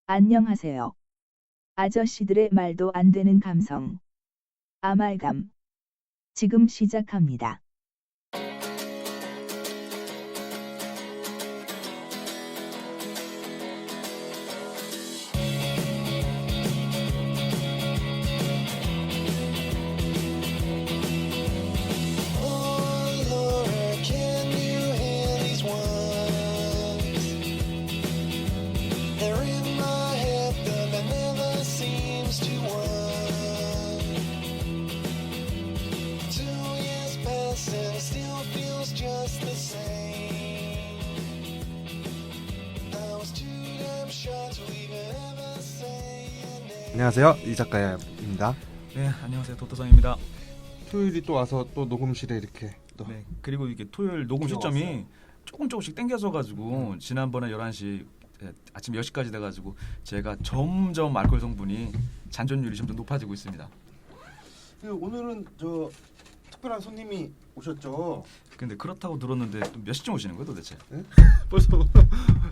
안녕하세요. 아저씨들의 말도 안 되는 감성. 아말감. 지금 시작합니다. 안녕하세요, 이 작가입니다. 네, 안녕하세요. 도토상입니다. 토요일이 또 와서 또 녹음실에 이렇게 또 네, 그리고 이게 토요일 녹음 시점이 조금씩 땡겨져 가지고 지난번에 11시 아침 10시까지 돼 가지고 제가 점점 알코올 성분이 잔존율이 점점 높아지고 있습니다. 오늘은 저 특별한 손님이 오셨죠. 근데 그렇다고 들었는데 또 몇 시쯤 오시는 거예요, 도대체? 네? 벌써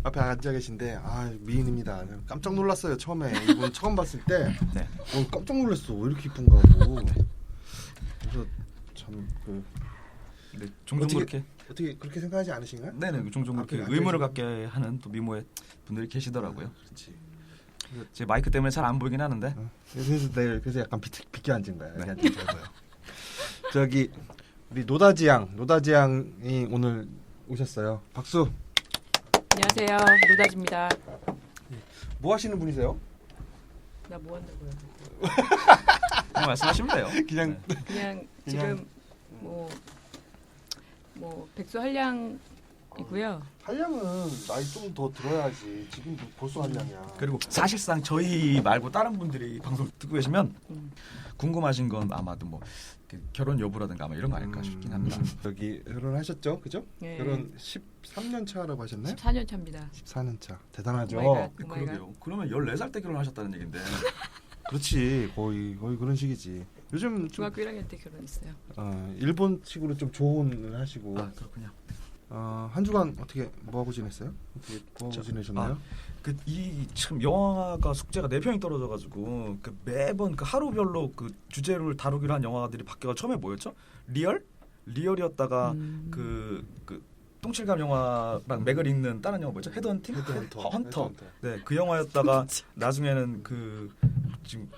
앞에 앉아 계신데 미인입니다. 깜짝 놀랐어요. 처음에 이분 처음 봤을 때 네. 깜짝 놀랐어. 왜 이렇게 이쁜가 하고. 그래서 참 네, 종종 그렇게 그렇게 생각하지 않으신가요? 네네, 종종 그렇게 앞에 의문을 앉아 갖게 하는 또 미모의 분들이 계시더라고요. 그렇지. 제 마이크 때문에 잘 안 보이긴 하는데. 그래서 약간 비껴 앉은 거야. 네. 여기 앉으셔서요. 저기 우리 노다지양이 오늘 오셨어요. 박수. 안녕하세요. 노다지입니다. 뭐 하시는 분이세요? 나 뭐 한다고요? 그냥 말씀하시면 돼요. 그냥 네. 그냥 지금 뭐 백수 한량이고요. 한량은 나이 좀 더 들어야지. 지금 벌써 한량이야. 그리고 사실상 저희 말고 다른 분들이 방송 듣고 계시면 궁금하신 건 아마도 뭐 결혼 여부라든가 아마 이런 거 아닐까 싶긴 합니다. 여기 결혼하셨죠, 그죠? 네. 결혼 13년 차라고 하셨나요? 14년 차입니다. 14년 차. 대단하죠. 오마이갓. 그러게요. 그러면 14살 때 결혼하셨다는 얘긴데. 그렇지. 거의 그런 식이지. 요즘 좀 중학교 1학년 때 결혼했어요. 일본식으로 좀 조언을 하시고. 아, 그렇군요. 한 주간 어떻게 뭐 하고 지냈어요? 어떻게 뭐 하고 지내셨나요? 이 참 영화가 숙제가 4편이 떨어져 가지고 매번 하루별로 주제를 다루기로 한 영화들이 바뀌어서 처음에 뭐였죠? 리얼이었다가 그 똥칠감 영화랑 맥을 잇는 다른 영화 뭐죠? 헤드헌팅? 헌터. 네, 그 영화였다가 나중에는 지금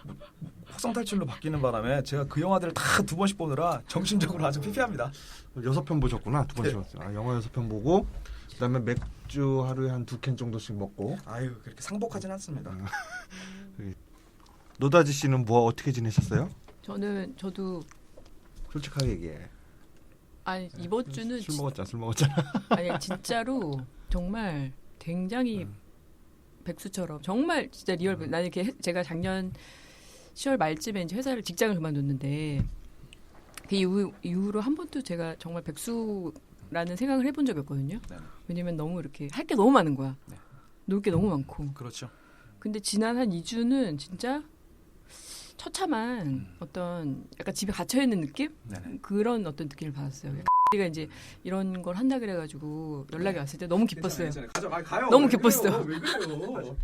혹성탈출로 바뀌는 바람에 제가 그 영화들을 다 2번씩 보느라 정신적으로 아주 피폐합니다. 6편 보셨구나. 2번씩 봤어요. 영화 6편 보고 그다음에 맥주 하루에 한 2캔 정도씩 먹고. 아유, 그렇게 상복하진 않습니다. 노다지 씨는 뭐 어떻게 지내셨어요? 저도 솔직하게 얘기해. 아니 이번 주는 술 먹었잖아. 아니 진짜로 정말 굉장히 백수처럼 정말 진짜 리얼. 나는 이렇게 제가 작년 10월 말쯤에 이제 직장을 그만뒀는데 그 이후로 한 번도 제가 정말 백수라는 생각을 해본 적이 없거든요. 네. 왜냐면 너무 이렇게 할 게 너무 많은 거야. 네. 놀 게 너무 많고. 그렇죠. 근데 근데 지난 한 2주는 진짜 처참한 어떤 약간 집에 갇혀 있는 느낌? 네네. 그런 어떤 느낌을 받았어요. 우리가 이제 이런 걸 한다 그래가지고 연락이 왔을 때 너무 기뻤어요. 가요. 너무 기뻤어. 왜 그래요?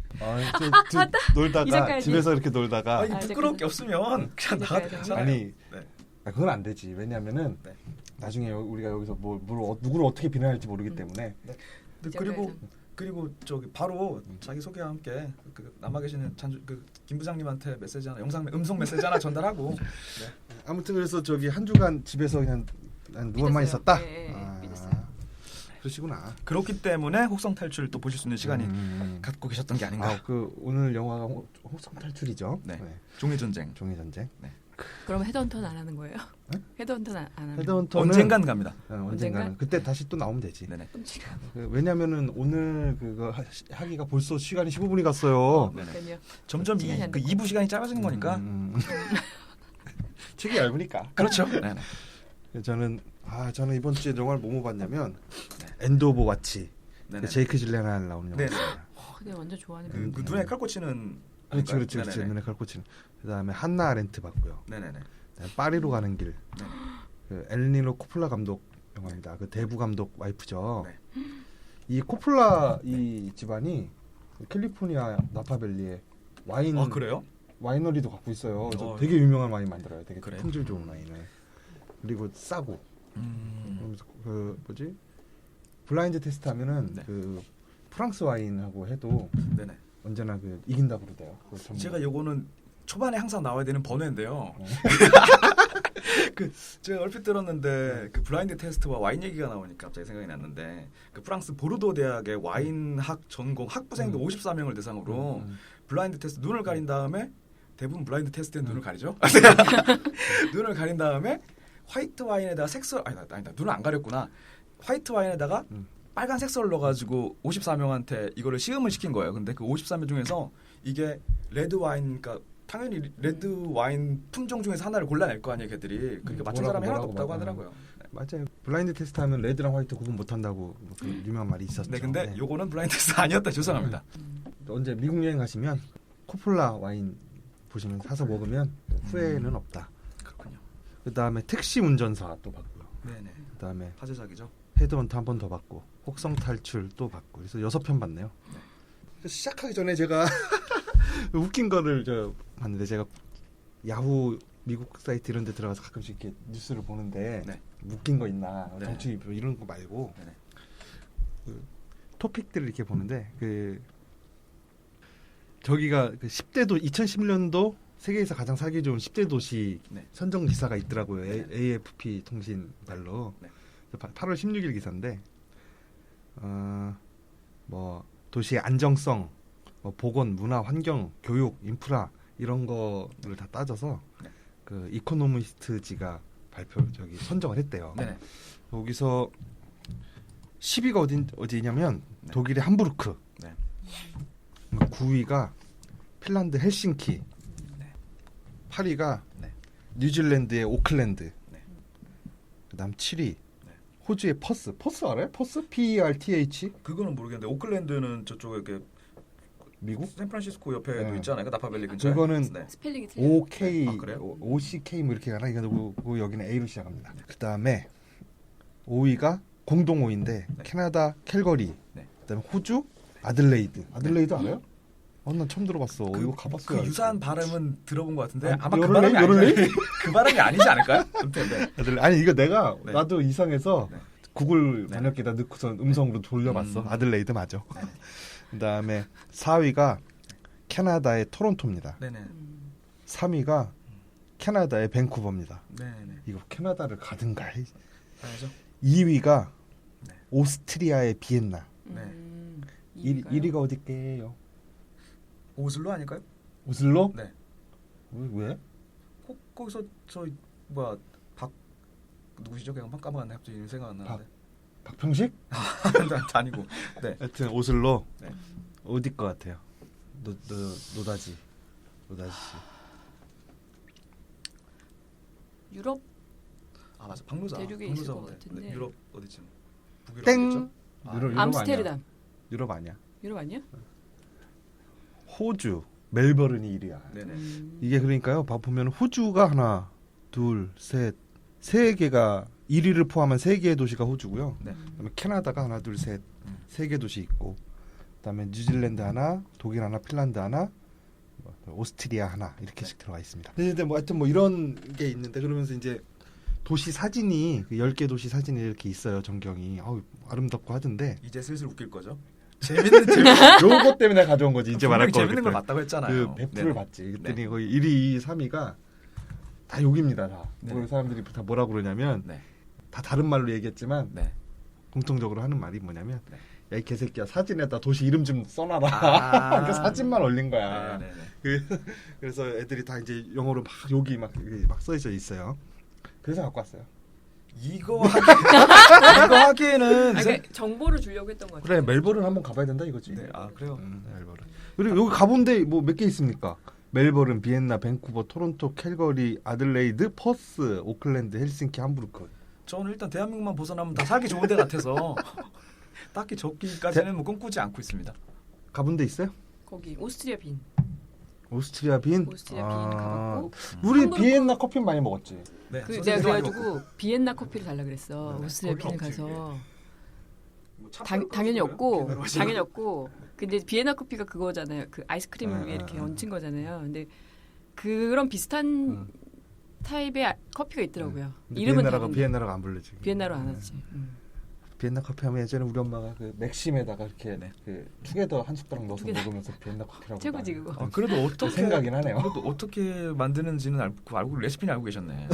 놀다가 이제까지. 집에서 이렇게 놀다가 아니, 부끄러울 게 없으면 그냥 나가도 괜찮아요. 아니 네. 그건 안 되지. 왜냐면은 네. 나중에 우리가 여기서 누구를 어떻게 비난할지 모르기 때문에. 그리고 바로 자기 소개와 함께 남아 계시는 김 부장님한테 메시지 하나, 음성 메시지 하나 전달하고. 네. 아무튼 그래서 한 주간 집에서 그냥 누워만 있었다. 네, 믿었어요. 그러시구나. 그렇기 때문에 혹성 탈출을 또 보실 수 있는 시간이 갖고 계셨던 게 아닌가. 오늘 영화가 혹성 탈출이죠. 네. 종이 전쟁. 네. 그럼 헤드헌터는 안 하는 거예요? 네? 헤드헌터는 안 하는 헤드헌터는 언젠간 갑니다. 언젠가는 그때 다시 또 나오면 되지. 네네. 왜냐면은 오늘 그거 하기가 벌써 시간이 15분이 갔어요. 그러니까요. 점점 시간이 안 2부 시간이 짧아지는 거니까. 책이 얇으니까. 그렇죠. 네네. 저는 이번 주에 영화를 뭐 봤냐면 엔드 오브 와치. 네네. 제이크 질레날 나오는 영화. 네네. 근데 완전 좋아하는 그 눈에 칼 꽂히는. 그렇지. 네네네. 눈에 칼 꽂히는. 그다음에 한나 아렌트 봤고요. 네네네. 파리로 가는 길. 네. 엘니노 코폴라 감독 영화입니다. 그 대부 감독 와이프죠. 네. 이 코폴라 이 집안이 캘리포니아 나파밸리에 와인 아 그래요? 와이너리도 갖고 있어요. 그래서 어. 되게 유명한 와인 만들어요. 되게 그래요? 품질 좋은 와인을. 그리고 싸고. 그러면서 그 뭐지? 블라인드 테스트 하면은 네. 그 프랑스 와인하고 해도 네네. 언제나 그 이긴다고 그러대요. 그거 전부. 제가 요거는 초반에 항상 나와야 되는 번외인데요. 그 제가 얼핏 들었는데 그 블라인드 테스트와 와인 얘기가 나오니까 갑자기 생각이 났는데 그 프랑스 보르도 대학의 와인학 전공 학부생들 54명을 대상으로 블라인드 테스트 눈을 가린 다음에 대부분 블라인드 테스트에 눈을 가리죠. 눈을 가린 다음에 화이트 와인에다가 색소 아니다 눈을 안 가렸구나. 화이트 와인에다가 빨간 색소를 넣어가지고 54명한테 이거를 시음을 시킨 거예요. 근데 그 54명 중에서 이게 레드 와인, 그러니까 당연히 레드 와인 품종 중에서 하나를 골라낼 거 아니에요, 걔들이. 그러니까 맞춘 사람이 하나도 없다고 하더라고요. 네. 맞아요. 블라인드 테스트 하면 레드랑 화이트 구분 못 한다고 그 유명한 말이 있었죠. 네, 근데 요거는 블라인드 테스트 아니었다. 죄송합니다. 언제 미국 여행 가시면 코폴라 와인 보시면 사서 먹으면 후회는 없다. 그렇군요. 그다음에 택시 운전사 또 받고요. 네네. 그다음에 화제작이죠. 헤드헌트 한 번 더 받고 혹성 탈출 또 받고 그래서 6편 받네요. 시작하기 전에 제가 웃긴 거를 저 봤는데 제가 야후 미국 사이트 이런 데 들어가서 가끔씩 이렇게 뉴스를 보는데 네. 웃긴 거 있나 네. 정치 뭐 이런 거 말고 네네. 그 토픽들을 이렇게 보는데 그 저기가 그 10대 2010년도 세계에서 가장 살기 좋은 10대 도시 네. 선정 기사가 있더라고요. 네. AFP 통신발로. 네. 8월 16일 기사인데 뭐 도시의 안정성, 뭐 보건, 문화, 환경, 교육, 인프라 이런 거를 다 따져서 네. 그 이코노미스트지가 선정을 했대요. 네네. 여기서 10위가 어디냐면 네. 독일의 함부르크, 네. 9위가 핀란드 헬싱키, 네. 8위가 네. 뉴질랜드의 오클랜드, 네. 그다음 7위 네. 호주의 퍼스 알아요? 퍼스? PERTH? 그거는 모르겠는데 오클랜드는 저쪽에 이렇게 미국? 샌프란시스코 옆에도 네. 있잖아요. 그 나파밸리 근처에. 그거는 네. 스펠링이 틀려. OK, 아, 그래요? OCK 뭐 이렇게 가나? 이거 여기는 A로 시작합니다. 그다음에 5위가 공동 5위인데 네. 캐나다 캘거리, 네. 그다음에 호주 아들레이드. 아들레이드 알아요? 난 처음 들어봤어. 이거 가봤어요. 그 유사한 발음은 들어본 것 같은데 아, 아마 그 요럴레이? 발음이 아니지 요럴레이? 않을까요? 그 발음이 아니지 않을까요? 아무튼 네. 아니 이거 내가 네. 나도 이상해서 네. 구글 네. 번역기에다 넣고서 음성으로 돌려봤어. 아들레이드 맞아. 네. 그다음에 4위가 캐나다의 토론토입니다. 네네. 3위가 캐나다의 밴쿠버입니다. 네네. 이거 캐나다를 가든가. 알죠? 2위가 네. 오스트리아의 비엔나. 네. 1위가 어딜게요? 오슬로 아닐까요? 오슬로? 네. 왜? 거기서 저 뭐야 박 누구시죠? 그냥 까먹었네. 갑자기 이름 생각 안 나는데. 박평식? 아니고. 네. 하여튼 오슬로. 네. 어디 것 같아요? 노다지. 유럽 아 맞아. 박노자. 대륙에 박노자 있을 것 보네. 같은데. 네, 유럽 어디쯤? 북유럽 땡. 어디죠? 아, 유럽 암스테르담. 유럽 아니야. 유럽 아니야? 호주 멜버른이 1위야. 네네. 이게 그러니까요. 보면 호주가 하나, 둘, 셋, 세 개가 1위를 포함한 3개의 도시가 호주고요. 네. 그다음에 캐나다가 하나, 둘, 셋, 3개 도시 있고, 그다음에 뉴질랜드 하나, 독일 하나, 핀란드 하나, 오스트리아 하나 이렇게씩 들어가 있습니다. 근데 뭐 하여튼 뭐 이런 게 있는데 그러면서 이제 도시 사진이 그 10개 도시 사진이 이렇게 있어요. 전경이 아름답고 하던데 이제 슬슬 웃길 거죠? 재밌는 요거 때문에 가져온 거지. 이제 말할 거 재밌는 걸 봤다고 했잖아요. 그 배프를 네네. 봤지. 그랬더니 네. 거의 1위, 3위가 다 욕입니다. 다. 네. 그 사람들이 다 뭐라 그러냐면 네. 다 다른 말로 얘기했지만 네. 공통적으로 하는 말이 뭐냐면 네. 야 이 개새끼야 사진에다 도시 이름 좀 써놔라. 아. 그 사진만 올린 거야. 네네네. 그래서 애들이 다 이제 영어로 막 욕이 막 써져 있어요. 그래서 갖고 왔어요. 이거 하기에는 아니, 그러니까 정보를 주려고 했던 것 같아요. 그래 멜버른 한번 가봐야 된다 이거지. 네, 아 그래요. 멜버른. 그리고 여기 가본데 뭐 몇 개 있습니까? 멜버른, 비엔나, 밴쿠버, 토론토, 캘거리, 아들레이드, 퍼스, 오클랜드, 헬싱키, 함부르크. 저는 일단 대한민국만 벗어나면 다 살기 좋은 데 같아서 딱히 적기까지는 뭐 꿈꾸지 않고 있습니다. 가본 데 있어요? 거기 오스트리아 빈. 오스트리아 빈? 오스트리아 빈 가봤고. 우리 함부르크- 비엔나 커피 많이 먹었지. 네, 그 소세지도 내가 많이 그래가지고 먹고. 비엔나 커피를 달라 그랬어. 네, 오스트리아 거기는 빈을 없지, 가서. 당연히 없고 당연히 없고. 근데 비엔나 커피가 그거잖아요. 그 아이스크림을 위에 이렇게 얹힌 거잖아요. 근데 그런 비슷한 타입의 커피가 있더라고요. 이름은 다른데. 비엔나라고 안 부르지. 비엔나로 안 하지. 비엔나 커피 하면 예전에 우리 엄마가 그 맥심에다가 이렇게 네. 그 투게더 한 숟가락 넣어서 투게더. 먹으면서 비엔나 커피라고. 최고지 그거. 그래도 어떻게 생각이 나네요. 그래도 어떻게 만드는지는 알고 레시피는 알고 계셨네.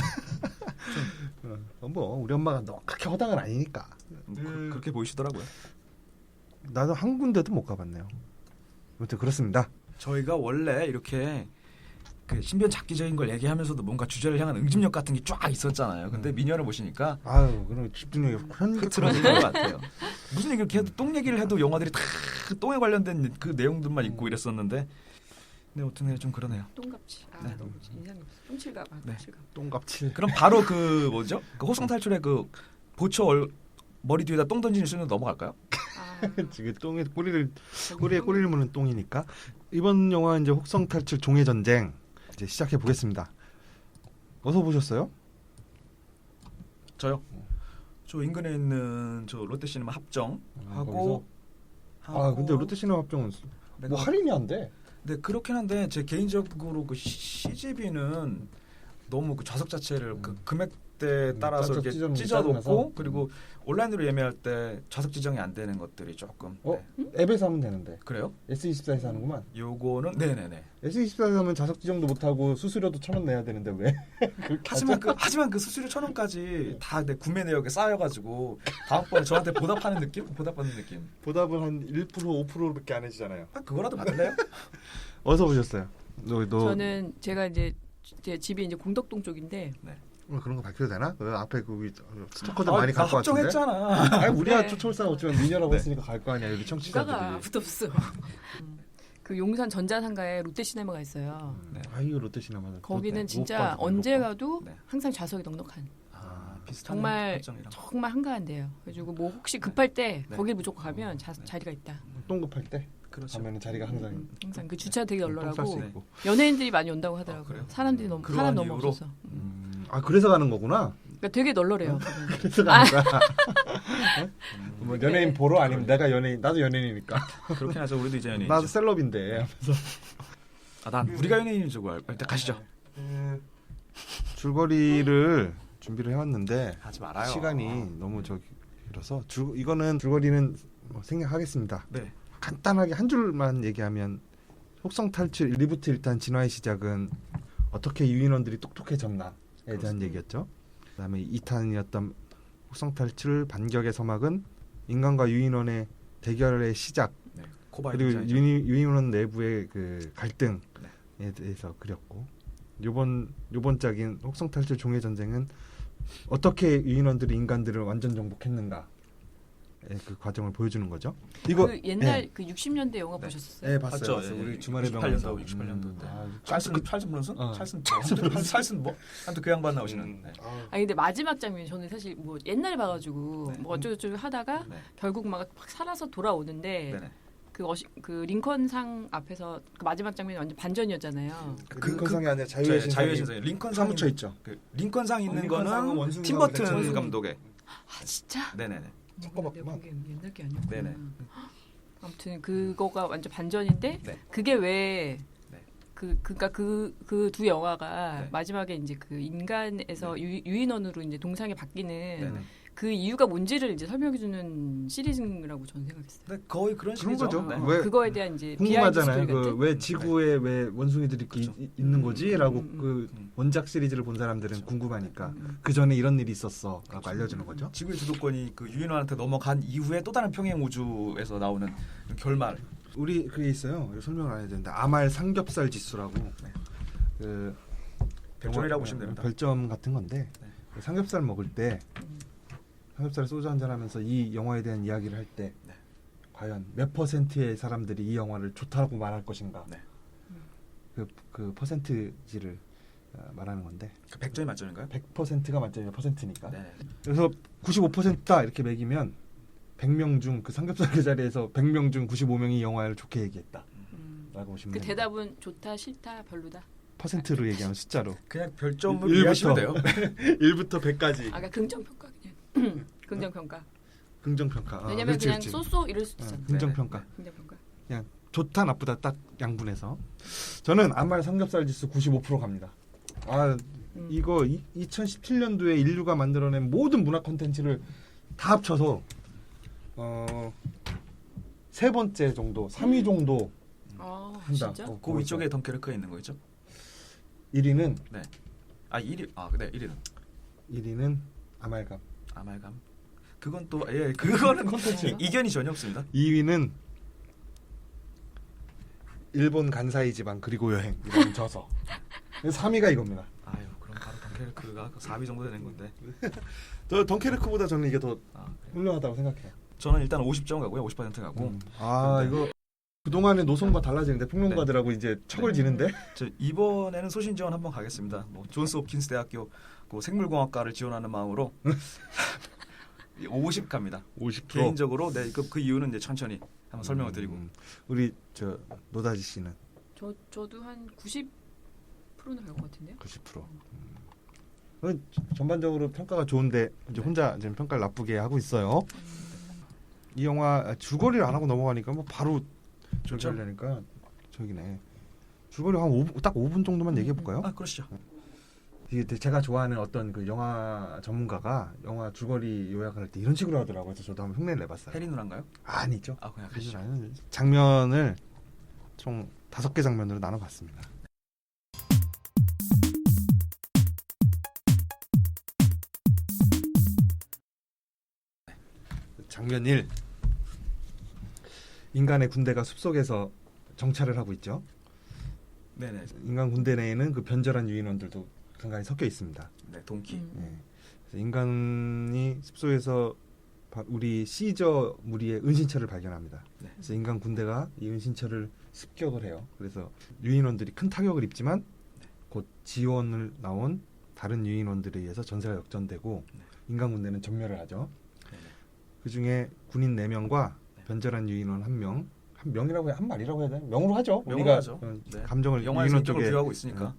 뭐 우리 엄마가 너 그렇게 허당은 아니니까. 그렇게 보이시더라고요. 나도 한 군데도 못 가봤네요. 아무튼 그렇습니다. 저희가 원래 이렇게 그 신변잡기적인 걸 얘기하면서도 뭔가 주제를 향한 응집력 같은 게 쫙 있었잖아요. 근데 미녀를 보시니까 아유, 그럼 집중력이 흐트러진 것 같아요. 무슨 얘기를 해도 똥 얘기를 해도 영화들이 다 똥에 관련된 그 내용들만 있고 이랬었는데, 네, 어떤 좀 그러네요. 똥갑질. 네. 너무 인상이 없어. 똥칠갑. 네. 똥칠갑. 똥갑칠. 그럼 바로 그 뭐죠? 그 호성 탈출의 그 보초 머리 뒤에다 똥 던지는 수는 넘어갈까요? 지금 똥에 꼬리에 꼬리를 무는 똥이니까. 이번 영화 이제 혹성 탈출 종의 전쟁 이제 시작해 보겠습니다. 어서 보셨어요? 저요. 저 인근에 있는 저 롯데시네마 합정하고 근데 롯데시네마 합정은 뭐 할인이 안 돼. 네, 그렇긴 한데 제 개인적으로 그 CGV는 너무 그 좌석 자체를 그 금액대에 따라서 좌석 이렇게 지점이 찢어놓고 짜증나서. 그리고 온라인으로 예매할 때 좌석 지정이 안 되는 것들이 조금. 네. 앱에서 하면 되는데. 그래요? S24에서 하는구만. 요거는 네네네. S24에서 하면 좌석 지정도 못 하고 수수료도 1,000원 내야 되는데 왜? 하지만 그 수수료 1,000원까지 다 내 구매 내역에 쌓여가지고 다음번에 저한테 보답하는 느낌? 보답받는 느낌. 보답은 한 1% 5%밖에 안 해주잖아요. 그거라도 받을래요? 어디서 보셨어요? 너 저는 제가 이제 제 집이 이제 공덕동 쪽인데 그런 거 밝혀도 되나? 그 앞에 그 스토커들 많이 다 갈 것 같은데. 합정했잖아. 아니 우리가 네. 쫓아올 사람 없지만 미녀라고 네. 했으니까 갈 거 아니야. 여기 누가가 청취자들이. 붙었어. 그 용산 전자상가에 롯데시네마가 있어요. 네. 아이고 롯데시네마는. 거기는 못 진짜 봐, 언제 못 봐. 가도 네. 항상 좌석이 넉넉한. 비슷한 정말 합정이랑. 정말 한가한데요. 그래가지고 뭐 혹시 급할 때 네. 거기 무조건 가면 자리가 있다. 똥 급할 때 그렇죠. 가면은 자리가 항상 항상 그 주차 되게 똥 쌀 수 널널하고 있고. 연예인들이 많이 온다고 하더라고요. 그래요? 사람들이 너무 그러한 사람 너무 이유로? 없어서. 그래서 가는 거구나. 그러니까 되게 널널해요. 그래서 가는 거야. 뭐 연예인 보러 아니면 내가 연예인 나도 연예인이니까. 그렇긴 하죠. 우리도 이제 연예인이죠. 나도 셀럽인데. 난 우리가 연예인인 줄 알고 일단 가시죠. 줄거리를 준비를 해왔는데 하지 말아요. 시간이 너무 길어서 이거는 줄거리는 생략하겠습니다. 네. 간단하게 한 줄만 얘기하면 혹성 탈출 1부터 일단 진화의 시작은 어떻게 유인원들이 똑똑해졌나에 대한 그렇습니다. 얘기였죠. 그다음에 2탄이었던 혹성 탈출 반격의 서막은 인간과 유인원의 대결의 시작 네. 코바이 그리고 디자인이죠. 유인원 내부의 그 갈등에 대해서 그렸고 요번 짝인 혹성 탈출 종의 전쟁은 어떻게 유인원들이 인간들을 완전 정복했는가의 그 과정을 보여주는 거죠. 이거 그 옛날 그 60년대 영화 보셨었어요? 네 봤죠. 봤어요. 예, 우리 예. 주말에 68년도 68년도 때. 찰슨 브론슨? 찰슨 뭐? 아무튼 그 양반 나오시는. 네. 아니 근데 마지막 장면이 저는 사실 뭐 옛날에 봐가지고 네. 뭐 어쩌고저쩌고 하다가 네. 결국 막 살아서 돌아오는데 네네. 그 링컨상 앞에서 그 마지막 장면이 완전 반전이었잖아요. 링컨상이 아니라 자유의 자유의 신상이 신상. 링컨상 사무쳐 있죠. 그 링컨상 있는 링컨상은 거는 원숭이가 팀버튼 원숭이. 감독의. 아 진짜? 네네네. 섞어봤구만. 내가 보기엔 옛날 게 아니었구나. 네네. 아무튼 그거가 완전 반전인데 네. 그게 왜 네. 그러니까 그 두 영화가 네. 마지막에 이제 그 인간에서 유인원으로 이제 동상에 바뀌는 네네. 그 이유가 뭔지를 이제 설명해주는 시리즈라고 저는 생각했어요. 네, 거의 그런 그런 식이죠. 거죠. 네. 왜 그거에 대한 이제 궁금하잖아요. 비하인드 스토리 같은. 그 왜 지구에 왜 원숭이들이 이렇게 그렇죠. 있는 거지?라고 음, 그 원작 시리즈를 본 사람들은 그렇죠. 궁금하니까 그 전에 이런 일이 있었어라고 알려주는 거죠. 지구의 주도권이 그 유인원한테 넘어간 이후에 또 다른 평행 우주에서 나오는 결말. 우리 그게 있어요. 설명을 안 해야 되는데 아말 삼겹살 지수라고 그 별점이라고 보시면 됩니다. 별점 같은 건데 네. 그 삼겹살 먹을 때 삼겹살 소주 한잔 하면서 이 영화에 대한 이야기를 할 때 네. 과연 몇 퍼센트의 사람들이 이 영화를 좋다고 말할 것인가 네. 그 퍼센트지를 말하는 건데 그 100점이 만점인가요? 100%가 만점이면 퍼센트니까 네. 그래서 95%다 이렇게 매기면 100명 중 그 삼겹살 그 자리에서 100명 중 95명이 이 영화를 좋게 얘기했다 라고 보시면 그 됩니다. 대답은 좋다, 싫다, 별로다. 퍼센트로 얘기하면 숫자로 그냥 별점을 1부터 이해하시면 돼요. 1부터 100까지 아까 긍정 평가 그냥 긍정 평가. 긍정평가. 왜냐면 그렇지, 그냥 그렇지. 쏘쏘 이럴 수도 있잖아. 긍정평가. 긍정평가. 좋다 나쁘다 딱 양분해서 저는 아말 삼겹살 지수 95% 갑니다. 이거 2017년도에 인류가 만들어낸 모든 문화 콘텐츠를 다 합쳐서 세 번째 정도, 3위 정도 아 한다. 진짜? 그 위쪽에 덩케르크가 있는 거 있죠? 1위는 1위. 네, 1위는 1위는 아말감. 아말감. 그건 또 그거는 콘텐츠. 이견이 전혀 없습니다. 2위는 일본 간사이 지방 그리고 여행 이런 저서. 3위가 이겁니다. 아유, 그럼 바로 덩케르크가 4위 정도 되는 건데. 저 덩케르크보다 저는 이게 더 그래요? 훌륭하다고 생각해요. 저는 일단 50점 가고요. 50% 가고. 이거 그동안의 노선과 달라지는데 평론가들하고 이제 척을 지는데 저 이번에는 소신 지원 한번 가겠습니다. 존스 홉킨스 대학교 그 생물공학과를 지원하는 마음으로 50 갑니다. 50%. 개인적으로 그 이유는 이제 천천히 한번 설명을 드리고. 우리 저 노다지 씨는 저도 한 90%는 갈 것 같은데요. 90%. 전반적으로 평가가 좋은데 이제 혼자 지금 평가를 나쁘게 하고 있어요. 이 영화 줄거리를 안 하고 넘어가니까 뭐 바로 좋죠. 하려니까 저기네. 줄거리 딱 5분 정도만 얘기해 볼까요? 그러시죠. 이게 제가 좋아하는 어떤 그 영화 전문가가 영화 줄거리 요약을 할 때 이런 식으로 하더라고요. 그래서 저도 한번 흉내를 내봤어요. 해리 누나인가요? 아니죠. 그냥 그래서 가시죠. 저는 장면을 총 5개 장면으로 나눠봤습니다. 장면 1. 인간의 군대가 숲속에서 정찰을 하고 있죠. 네네. 인간 군대 내에는 그 변절한 유인원들도 간간히 섞여 있습니다. 네, 동키. 예. 그래서 인간이 숲속에서 우리 시저 무리의 은신처를 발견합니다. 네. 그래서 인간 군대가 이 은신처를 습격을 해요. 그래서 유인원들이 큰 타격을 입지만 곧 지원을 나온 다른 유인원들에 의해서 전세가 역전되고 네. 인간 군대는 전멸을 하죠. 네네. 그 중에 군인 4명과 네. 변절한 유인원 1명, 한 명이라고 한 말이라고 해야 되나? 명으로 하죠. 명으로 우리가 하죠. 네. 감정을 영화에서 유인원 이쪽을 쪽에 부여하고 있으니까.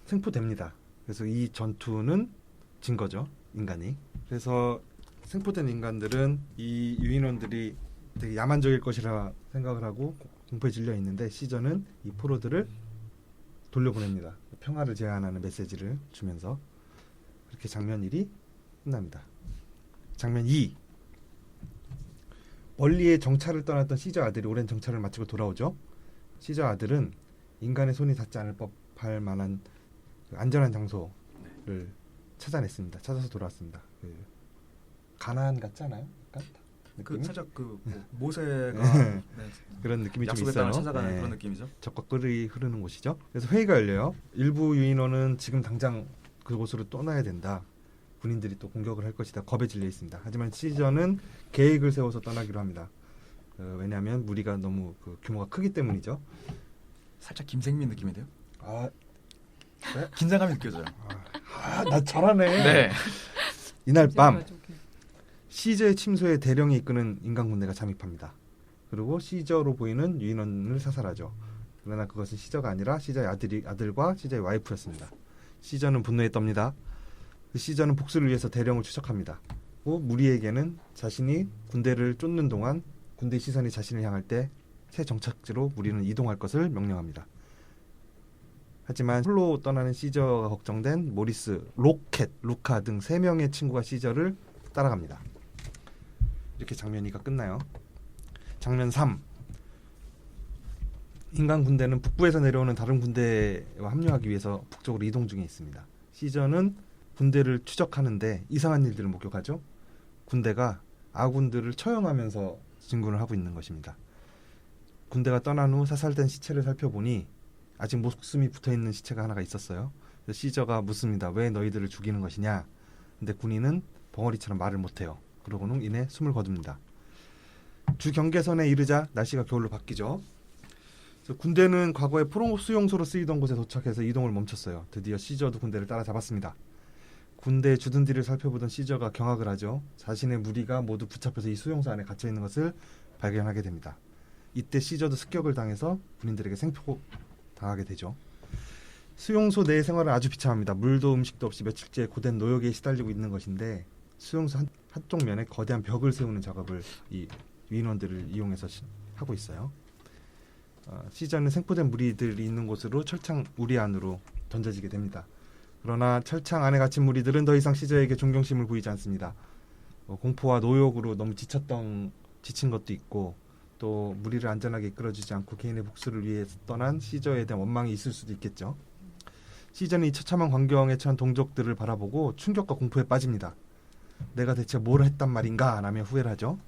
생포됩니다. 그래서 이 전투는 진 거죠. 인간이. 그래서 생포된 인간들은 이 유인원들이 되게 야만적일 것이라 생각을 하고 공포에 질려 있는데 시저는 이 포로들을 돌려보냅니다. 평화를 제안하는 메시지를 주면서 그렇게 장면 1이 끝납니다. 장면 2. 멀리에 정찰을 떠났던 시저 아들이 오랜 정찰을 마치고 돌아오죠. 시저 아들은 인간의 손이 닿지 않을 법할 만한 그 안전한 장소를 찾아냈습니다. 찾아서 돌아왔습니다. 가나안 같잖아요. 느낌이? 살짝 모세가 네, 그런 느낌이 좀 약속의 있어요. 땅을 찾아가는 네. 그런 느낌이죠. 적과 꿀이 흐르는 곳이죠. 그래서 회의가 열려요. 일부 유인원은 지금 당장 그곳으로 떠나야 된다. 군인들이 또 공격을 할 것이다. 겁에 질려 있습니다. 하지만 시저는 계획을 세워서 떠나기로 합니다. 왜냐하면 무리가 너무 규모가 크기 때문이죠. 살짝 김생민 느낌인데요. 네? 긴장감이 느껴져요. 나 잘하네. 네. 이날 밤 제가 좀 이렇게 시저의 침소에 대령이 이끄는 인간 군대가 잠입합니다. 그리고 시저로 보이는 유인원을 사살하죠. 그러나 그것은 시저가 아니라 시저의 아들과 시저의 와이프였습니다. 시저는 분노에 떱니다. 시저는 복수를 위해서 대령을 추적합니다. 무리에게는 자신이 군대를 쫓는 동안 군대 시선이 자신을 향할 때 새 정착지로 무리는 이동할 것을 명령합니다. 하지만 홀로 떠나는 시저가 걱정된 모리스, 로켓, 루카 등 3명의 친구가 시저를 따라갑니다. 이렇게 장면 2가 끝나요. 장면 3. 인간 군대는 북부에서 내려오는 다른 군대와 합류하기 위해서 북쪽으로 이동 중에 있습니다. 시저는 군대를 추적하는데 이상한 일들을 목격하죠. 군대가 아군들을 처형하면서 진군을 하고 있는 것입니다. 군대가 떠난 후 사살된 시체를 살펴보니 아직 목숨이 붙어있는 시체가 하나가 있었어요. 그래서 시저가 묻습니다. 왜 너희들을 죽이는 것이냐. 근데 군인은 벙어리처럼 말을 못해요. 그러고는 이내 숨을 거둡니다. 주 경계선에 이르자 날씨가 겨울로 바뀌죠. 그래서 군대는 과거에 포로 수용소로 쓰이던 곳에 도착해서 이동을 멈췄어요. 드디어 시저도 군대를 따라잡았습니다. 군대의 주둔 뒤를 살펴보던 시저가 경악을 하죠. 자신의 무리가 모두 붙잡혀서 이 수용소 안에 갇혀있는 것을 발견하게 됩니다. 이때 시저도 습격을 당해서 군인들에게 생포당하게 되죠. 수용소 내 생활은 아주 비참합니다. 물도 음식도 없이 며칠째 고된 노역에 시달리고 있는 것인데 수용소 한쪽 면에 거대한 벽을 세우는 작업을 이 유인원들을 이용해서 하고 있어요. 시저는 생포된 무리들이 있는 곳으로 철창 우리 안으로 던져지게 됩니다. 그러나 철창 안에 갇힌 무리들은 더 이상 시저에게 존경심을 보이지 않습니다. 공포와 노역으로 너무 지친 것도 있고 또 무리를 안전하게 이끌어주지 않고 개인의 복수를 위해 떠난 시저에 대한 원망이 있을 수도 있겠죠. 시저는 이 처참한 광경에 처한 동족들을 바라보고 충격과 공포에 빠집니다. 내가 대체 뭘 했단 말인가 라며 후회를 하죠.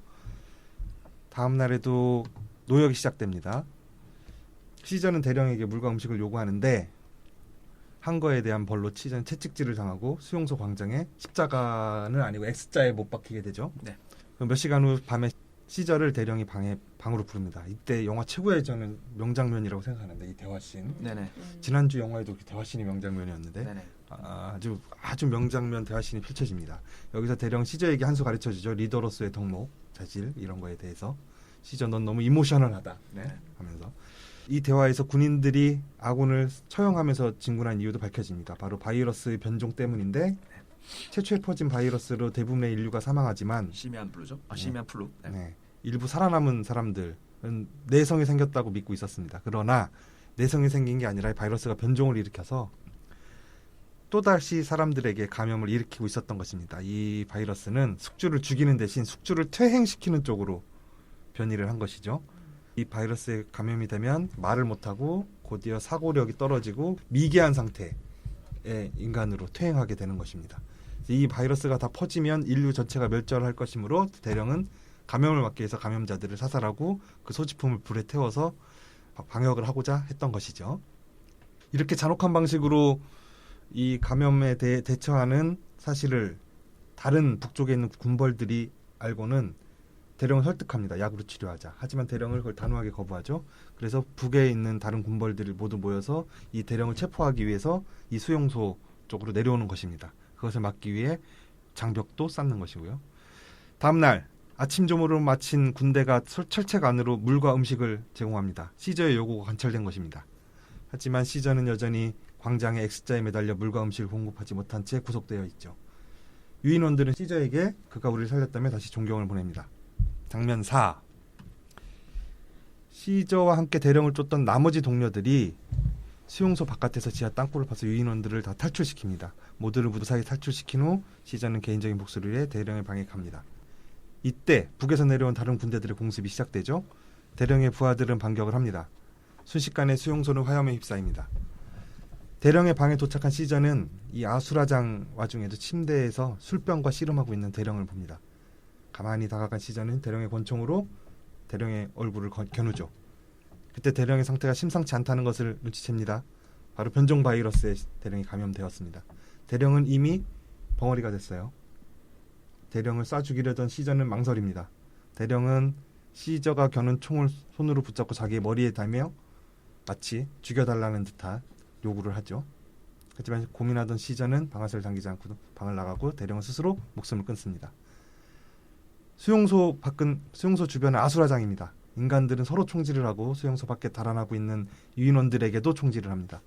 다음 날에도 노역이 시작됩니다. 시저는 대령에게 물과 음식을 요구하는데 한 거에 대한 벌로 시저는 채찍질을 당하고 수용소 광장에 십자가는 아니고 X자에 못 박히게 되죠. 네. 몇 시간 후 밤에 시저를 대령이 방으로 부릅니다. 이때 영화 최고의 저는 명장면이라고 생각하는데 이 대화씬. 네네. 지난주 영화에도 대화씬이 명장면이었는데 네네. 아주 명장면 대화씬이 펼쳐집니다. 여기서 대령 시저에게 한 수 가르쳐주죠. 리더로서의 덕목, 자질 이런 거에 대해서 시저 넌 너무 이모셔널하다 네. 하면서 이 대화에서 군인들이 아군을 처형하면서 진군한 이유도 밝혀집니다. 바로 바이러스의 변종 때문인데 최초에 퍼진 바이러스로 대부분의 인류가 사망하지만 시미안 플루죠. 시미안 플루. 네. 네, 일부 살아남은 사람들은 내성이 생겼다고 믿고 있었습니다. 그러나 내성이 생긴 게 아니라 바이러스가 변종을 일으켜서 또다시 사람들에게 감염을 일으키고 있었던 것입니다. 이 바이러스는 숙주를 죽이는 대신 숙주를 퇴행시키는 쪽으로 변이를 한 것이죠. 이 바이러스에 감염이 되면 말을 못하고 곧이어 사고력이 떨어지고 미개한 상태의 인간으로 퇴행하게 되는 것입니다. 이 바이러스가 다 퍼지면 인류 전체가 멸절할 것이므로 대령은 감염을 막기 위해서 감염자들을 사살하고 그 소지품을 불에 태워서 방역을 하고자 했던 것이죠. 이렇게 잔혹한 방식으로 이 감염에 대처하는 사실을 다른 북쪽에 있는 군벌들이 알고는 대령을 설득합니다. 약으로 치료하자. 하지만 대령을 그걸 단호하게 거부하죠. 그래서 북에 있는 다른 군벌들이 모두 모여서 이 대령을 체포하기 위해서 이 수용소 쪽으로 내려오는 것입니다. 그것을 막기 위해 장벽도 쌓는 것이고요. 다음 날 아침 조무를 마친 군대가 철책 안으로 물과 음식을 제공합니다. 시저의 요구가 관철된 것입니다. 하지만 시저는 여전히 광장의 X자에 매달려 물과 음식을 공급하지 못한 채 구속되어 있죠. 유인원들은 시저에게 그가 우리를 살렸다며 다시 존경을 보냅니다. 장면 4. 시저와 함께 대령을 쫓던 나머지 동료들이 수용소 바깥에서 지하 땅굴을 파서 유인원들을 다 탈출시킵니다. 모두를 무사히 탈출시킨 후 시저는 개인적인 복수를 위해 대령의 방에 갑니다. 이때 북에서 내려온 다른 군대들의 공습이 시작되죠. 대령의 부하들은 반격을 합니다. 순식간에 수용소는 화염에 휩싸입니다. 대령의 방에 도착한 시저는 이 아수라장 와중에도 침대에서 술병과 씨름하고 있는 대령을 봅니다. 가만히 다가간 시저는 대령의 권총으로 대령의 얼굴을 겨누죠. 그때 대령의 상태가 심상치 않다는 것을 눈치챕니다. 바로 변종 바이러스에 대령이 감염되었습니다. 대령은 이미 벙어리가 됐어요. 대령을 쏴 죽이려던 시저는 망설입니다. 대령은 시저가 겨눈 총을 손으로 붙잡고 자기의 머리에 대며 마치 죽여달라는 듯한 요구를 하죠. 하지만 고민하던 시저는 방아쇠를 당기지 않고 방을 나가고 대령은 스스로 목숨을 끊습니다. 수용소 주변은 아수라장입니다. 인간들은 서로 총질을 하고 수용소 밖에 달아나고 있는 유인원들에게도 총질을 합니다.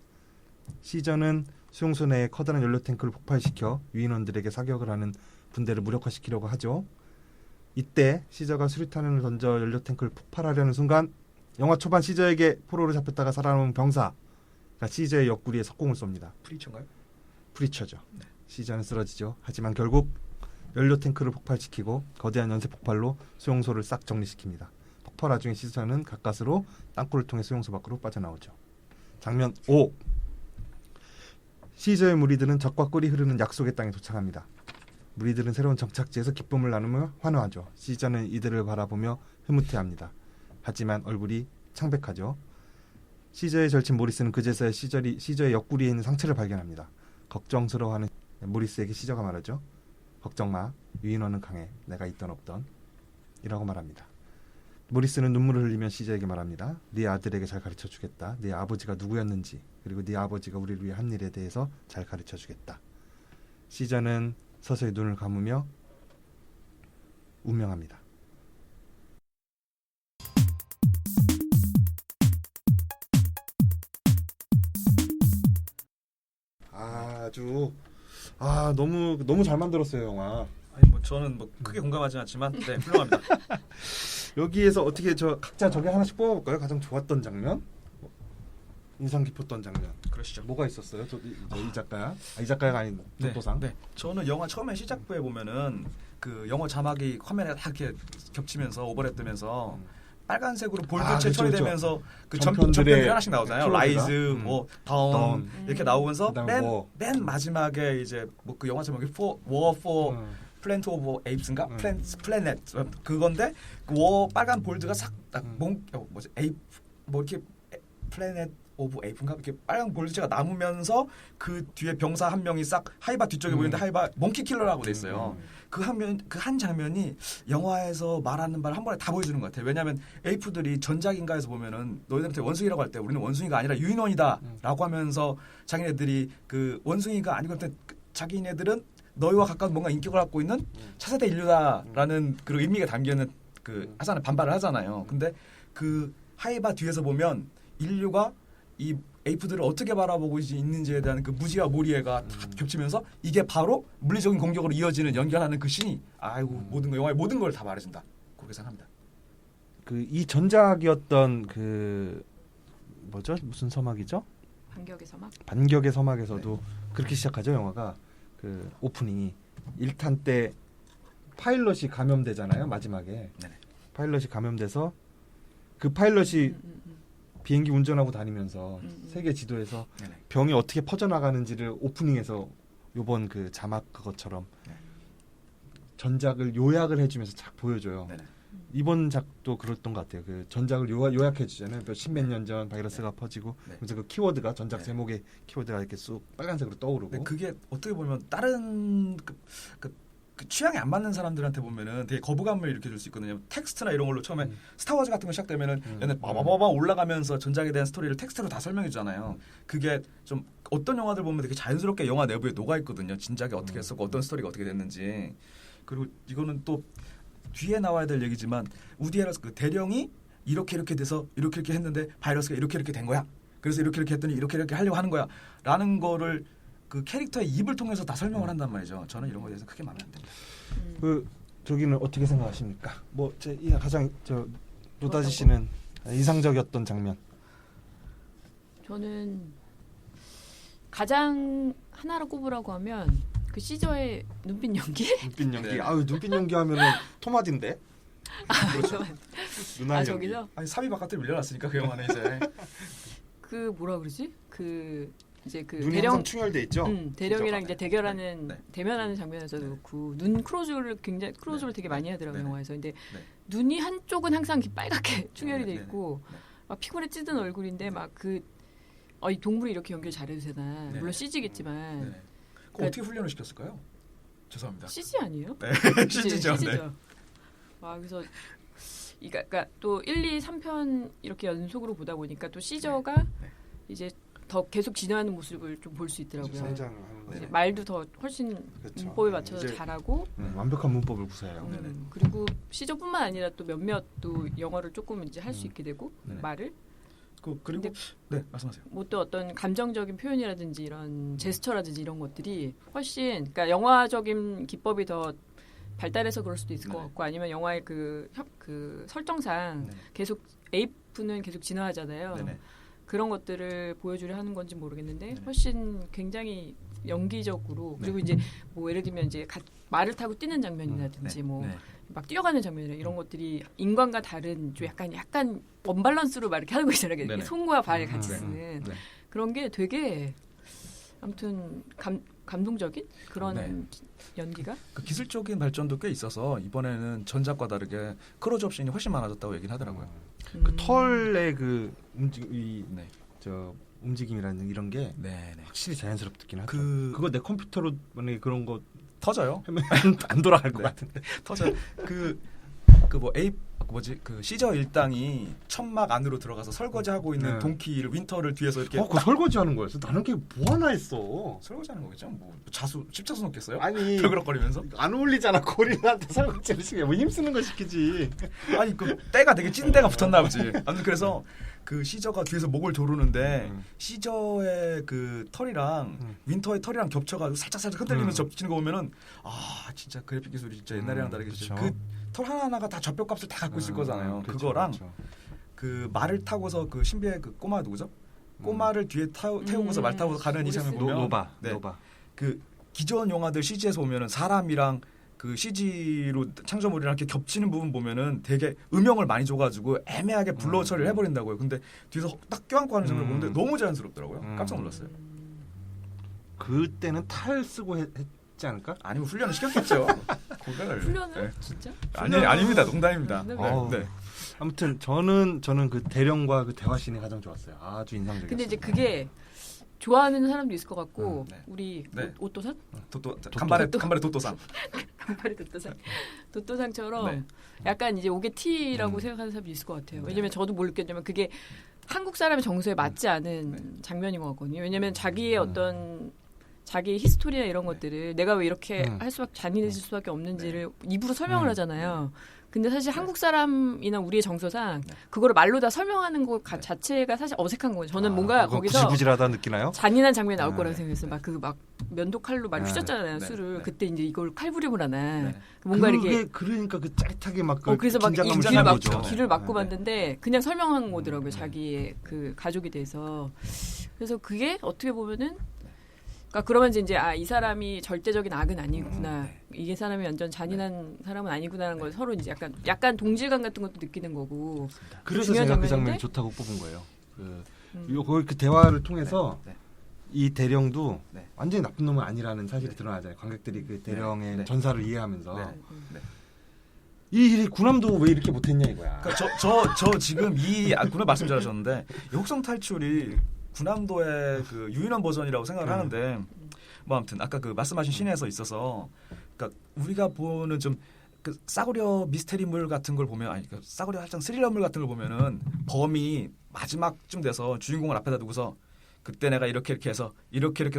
시저는 수용소 내에 커다란 연료 탱크를 폭발시켜 유인원들에게 사격을 하는 분대를 무력화시키려고 하죠. 이때 시저가 수류탄을 던져 연료 탱크를 폭발하려는 순간 영화 초반 시저에게 포로로 잡혔다가 살아남은 병사가 시저의 옆구리에 석공을 쏩니다. 프리처인가요? 프리처죠. 네. 시저는 쓰러지죠. 하지만 결국 연료 탱크를 폭발시키고 거대한 연쇄 폭발로 수용소를 싹 정리시킵니다. 폭발 와중에 시저는 가까스로 땅굴을 통해 수용소 밖으로 빠져나오죠. 장면 5. 시저의 무리들은 적과 꿀이 흐르는 약속의 땅에 도착합니다. 무리들은 새로운 정착지에서 기쁨을 나누며 환호하죠. 시저는 이들을 바라보며 흐뭇해합니다. 하지만 얼굴이 창백하죠. 시저의 절친 모리스는 그제서야 시저의 옆구리에 있는 상처를 발견합니다. 걱정스러워하는 모리스에게 시저가 말하죠. 걱정 마. 유인원은 강해. 내가 있던 없던. 이라고 말합니다. 모리스는 눈물을 흘리며 시저에게 말합니다. 네 아들에게 잘 가르쳐주겠다. 네 아버지가 누구였는지 그리고 네 아버지가 우리를 위해 한 일에 대해서 잘 가르쳐주겠다. 시저는 서서히 눈을 감으며 운명합니다. 너무 잘 만들었어요 영화. 아니 뭐 저는 뭐 크게 공감하지 않지만 네, 훌륭합니다. 여기에서 어떻게 저 각자 저기 하나씩 뽑아볼까요? 가장 좋았던 장면, 뭐, 인상 깊었던 장면. 그러시죠. 뭐가 있었어요? 이 작가야? 이 작가가 아닌 도토상. 네. 저는 영화 처음에 시작부에 보면은 그 영어 자막이 화면에 딱 이렇게 겹치면서 오버랩 되면서 빨간색으로 볼드체 그쵸, 처리되면서 그 전편들의 전편들이 하나씩 나오잖아요. 키워드가. 라이즈, 뭐 다운 이렇게 나오면서 그다음에 맨 마지막에 이제 뭐 그 영화 제목이 War for Planet of Apes인가? 플래넷 그건데 그 빨간 볼드가 뭐지? 에이프 뭐 이렇게 플래넷 오브 에이프인가 이렇게 빨간 볼드체가 남으면서 그 뒤에 병사 한 명이 싹 하이바 뒤쪽에 보이는데 하이바 몽키 킬러라고 돼 있어요. 그 한 장면이 영화에서 말하는 말 한 번에 다 보여주는 것 같아요. 왜냐하면 에이프들이 전작인가에서 보면은 너희들한테 원숭이라고 할 때 우리는 원숭이가 아니라 유인원이다라고 하면서 자기네들이 그 원숭이가 아니고 자기네들은 너희와 가까운 뭔가 인격을 갖고 있는 차세대 인류다라는 그 의미가 담겨있는 그 하잖아요. 반발을 하잖아요. 근데 그 하이바 뒤에서 보면 인류가 이 에이프들을 어떻게 바라보고 있는지에 대한 그 무지와 모리에가 다 겹치면서 이게 바로 물리적인 공격으로 이어지는 연결하는 그 신이 모든 거 영화의 모든 걸 다 말해준다. 그렇게 생각합니다. 그 이 전작이었던 그 뭐죠? 무슨 서막이죠? 반격의 서막. 반격의 서막에서도 그렇게 시작하죠. 영화가 그 오프닝이 1탄 때 파일럿이 감염되잖아요. 마지막에 파일럿이 감염돼서 그 파일럿이 비행기 운전하고 다니면서 세계 지도에서 병이 어떻게 퍼져나가는지를 오프닝에서 요번 그 자막 그것처럼 전작을 요약을 해주면서 쫙 보여줘요. 이번 작도 그랬던 것 같아요. 그 전작을 요약해주잖아요. 십몇 년 전 바이러스가 퍼지고 그래서 그 키워드가 전작 제목의 키워드가 이렇게 쑥 빨간색으로 떠오르고. 그게 어떻게 보면 다른 그 취향이 안 맞는 사람들한테 보면은 되게 거부감을 일으켜줄 수 있거든요. 텍스트나 이런 걸로 처음에 스타워즈 같은 거 시작되면은 얘네 빠바바바 올라가면서 전작에 대한 스토리를 텍스트로 다 설명해 주잖아요. 그게 좀 어떤 영화들 보면 되게 자연스럽게 영화 내부에 녹아 있거든요. 진작에 어떻게 했었고 어떤 스토리가 어떻게 됐는지. 그리고 이거는 또 뒤에 나와야 될 얘기지만 우디 애러스 그 대령이 이렇게 돼서 이렇게 했는데 바이러스가 이렇게 된 거야. 그래서 이렇게 했더니 이렇게 하려고 하는 거야라는 거를 그 캐릭터의 입을 통해서 다 설명을 한단 말이죠. 저는 이런 거에 대해서 크게 마음에 안 듭니다. 그 저기는 어떻게 생각하십니까? 뭐 가장 노다지 씨는 이상적이었던 장면. 저는 가장 하나로 꼽으라고 하면 그 시저의 눈빛 연기. 눈빛 연기. 네. 아유 눈빛 연기하면은 토마디인데. 그렇죠. 누나 연기. 저기서 아니 사비 바깥으로 밀려났으니까 그 영화는 이제 그 뭐라 그러지? 그 이제 그 눈이 대령 항상 충혈돼 있죠. 대령이랑 이제 대결하는 네. 대면하는 장면에서도 그렇고 눈 크로즈를 되게 많이 하더라고요. 네. 영화에서. 근데 네. 눈이 한쪽은 항상 이렇게 빨갛게 충혈이 돼 네. 있고 막 피곤해 찌든 얼굴인데 막 이 동물이 이렇게 연기를 잘해도 되나. 네. 물론 CG겠지만 네. 그거 어떻게 훈련을 시켰을까요? 죄송합니다. CG 아니에요? 네. CG죠. 네. 그래서 그러니까 또 1, 2, 3편 이렇게 연속으로 보다 보니까 또 시저가 이제 더 계속 진화하는 모습을 좀 볼 수 있더라고요. 성장하는 이제 거죠. 말도 더 훨씬 그렇죠. 문법에 맞춰서 이제 잘하고 완벽한 문법을 구사해요. 그리고 시저뿐만 아니라 또 몇몇 또 영어를 조금 이제 할 수 있게 되고 말을 그리고 네 말씀하세요. 뭐 또 어떤 감정적인 표현이라든지 이런 제스처라든지 이런 것들이 훨씬 그러니까 영화적인 기법이 더 발달해서 그럴 수도 있을 것 같고 아니면 영화의 그 설정상 계속 에이프는 계속 진화하잖아요. 그런 것들을 보여주려 하는 건지 모르겠는데 훨씬 굉장히 연기적으로 그리고 이제 뭐 예를 들면 이제 말을 타고 뛰는 장면이라든지 뭐 막 뛰어가는 장면이나 이런 것들이 인간과 다른 좀 약간 언밸런스로 막 이렇게 하는 거 있잖아요. 이렇게 손과 발 같이 쓰는 그런 게 되게 아무튼 감동적인 그런 연기가 그 기술적인 발전도 꽤 있어서 이번에는 전작과 다르게 클로즈업 씬이 훨씬 많아졌다고 얘기를 하더라고요. 그 털의 그 움직임이라는 이런 게 확실히 자연스럽긴 하죠. 그거 내 컴퓨터로 만약에 그런 거 터져요. 안 돌아갈 것 같은데. 터져. 그 시저 일당이 천막 안으로 들어가서 설거지하고 있는 동키를 윈터를 뒤에서 이렇게 그 설거지하는 거였어. 나는 그게 뭐 하나 했어. 설거지하는 거겠죠. 뭐 십자수 넣겠어요? 아니 덜그럭거리면서 안 어울리잖아. 고릴라한테 설거지를 시켜. 뭐 힘쓰는 거 시키지. 아니 그 때가 되게 찐 때가 붙었나 보지. 아무튼 그래서 그 시저가 뒤에서 목을 조르는데 시저의 그 털이랑 윈터의 털이랑 겹쳐가지고 살짝 흔들리면서 접치는 거 보면은 아 진짜 그래픽 기술이 진짜 옛날이랑 다르게 그쵸. 그 털 하나하나가 다 젖뼈값을 다 갖고 있을 거잖아요. 그쵸, 그거랑 그쵸. 그 말을 타고서 그 신비의 그 꼬마 누구죠? 꼬마를 뒤에 태우고서 말 타고서 가는 이 장면 보면 노바. 그 기존 영화들 CG에서 보면은 사람이랑 그 CG로 창조물이랑 이렇게 겹치는 부분 보면은 되게 음영을 많이 줘가지고 애매하게 블러 처리를 해버린다고요. 근데 뒤에서 딱 껴안고 하는 장면을 보는데 너무 자연스럽더라고요. 깜짝 놀랐어요. 그때는 탈 쓰고 했지 않을까? 아니면 훈련을 시켰겠죠. 그걸. 훈련을 네. 진짜? 아닙니다. 농담입니다. 네. 네. 아무튼 저는 그 대령과 그 대화씬이 가장 좋았어요. 아주 인상적이었어요. 근데 이제 그게 좋아하는 사람도 있을 것 같고 네. 우리 네. 오또상? 간발의 도토상. 간발의 도토상처럼 네. 약간 이제 오게 티라고 생각하는 사람도 있을 것 같아요. 왜냐면 저도 뭘 느꼈냐면 그게 한국 사람의 정서에 맞지 않은 장면인 것 같거든요. 왜냐면 자기의 어떤 자기의 히스토리나 이런 것들을 내가 왜 이렇게 할 수밖에 잔인해질 수밖에 없는지를 입으로 설명을 하잖아요. 근데 사실 한국 사람이나 우리의 정서상 그거를 말로 다 설명하는 것 자체가 사실 어색한 거예요. 저는 뭔가 거기서 구질구질하다 느끼나요? 잔인한 장면이 나올 거라고 생각했어요. 막 그 막 면도칼로 막 휘젓잖아요, 네. 술을. 네. 그때 이제 이걸 칼부림을 하나. 네. 뭔가 그게 이렇게 그러니까 그 짜릿하게 막 그래서 막 긴장감을 귀를 막 주는 거죠. 귀를 막고 네. 봤는데 그냥 설명한 거더라고요. 자기의 그 가족에 대해서. 그래서 그게 어떻게 보면은 그러니까 그러면 이제 이 사람이 절대적인 악은 아니구나. 이게 사람이 완전 잔인한 사람은 아니구나라는 걸 서로 이제 약간 동질감 같은 것도 느끼는 거고. 그래서 중요한 제가 그 장면인데? 장면이 좋다고 뽑은 거예요. 그 대화를 통해서 이 대령도 완전히 나쁜 놈은 아니라는 사실이 드러나잖아요. 관객들이 그 대령의 전사를 이해하면서 이 군함도 왜 이렇게 못했냐 이거야. 그러니까 저 지금 군함 말씀 잘하셨는데 이 혹성 탈출이 군함도의 그 유인원 버전이라고 생각을 하는데 뭐 아무튼 아까 그 말씀하신 신에서 있어서 그러니까 우리가 보는 좀 그 싸구려 미스테리물 같은 걸 보면 그 싸구려 살짝 스릴러물 같은 걸 보면은 범이 마지막쯤 돼서 주인공을 앞에다 두고서 그때 내가 이렇게 해서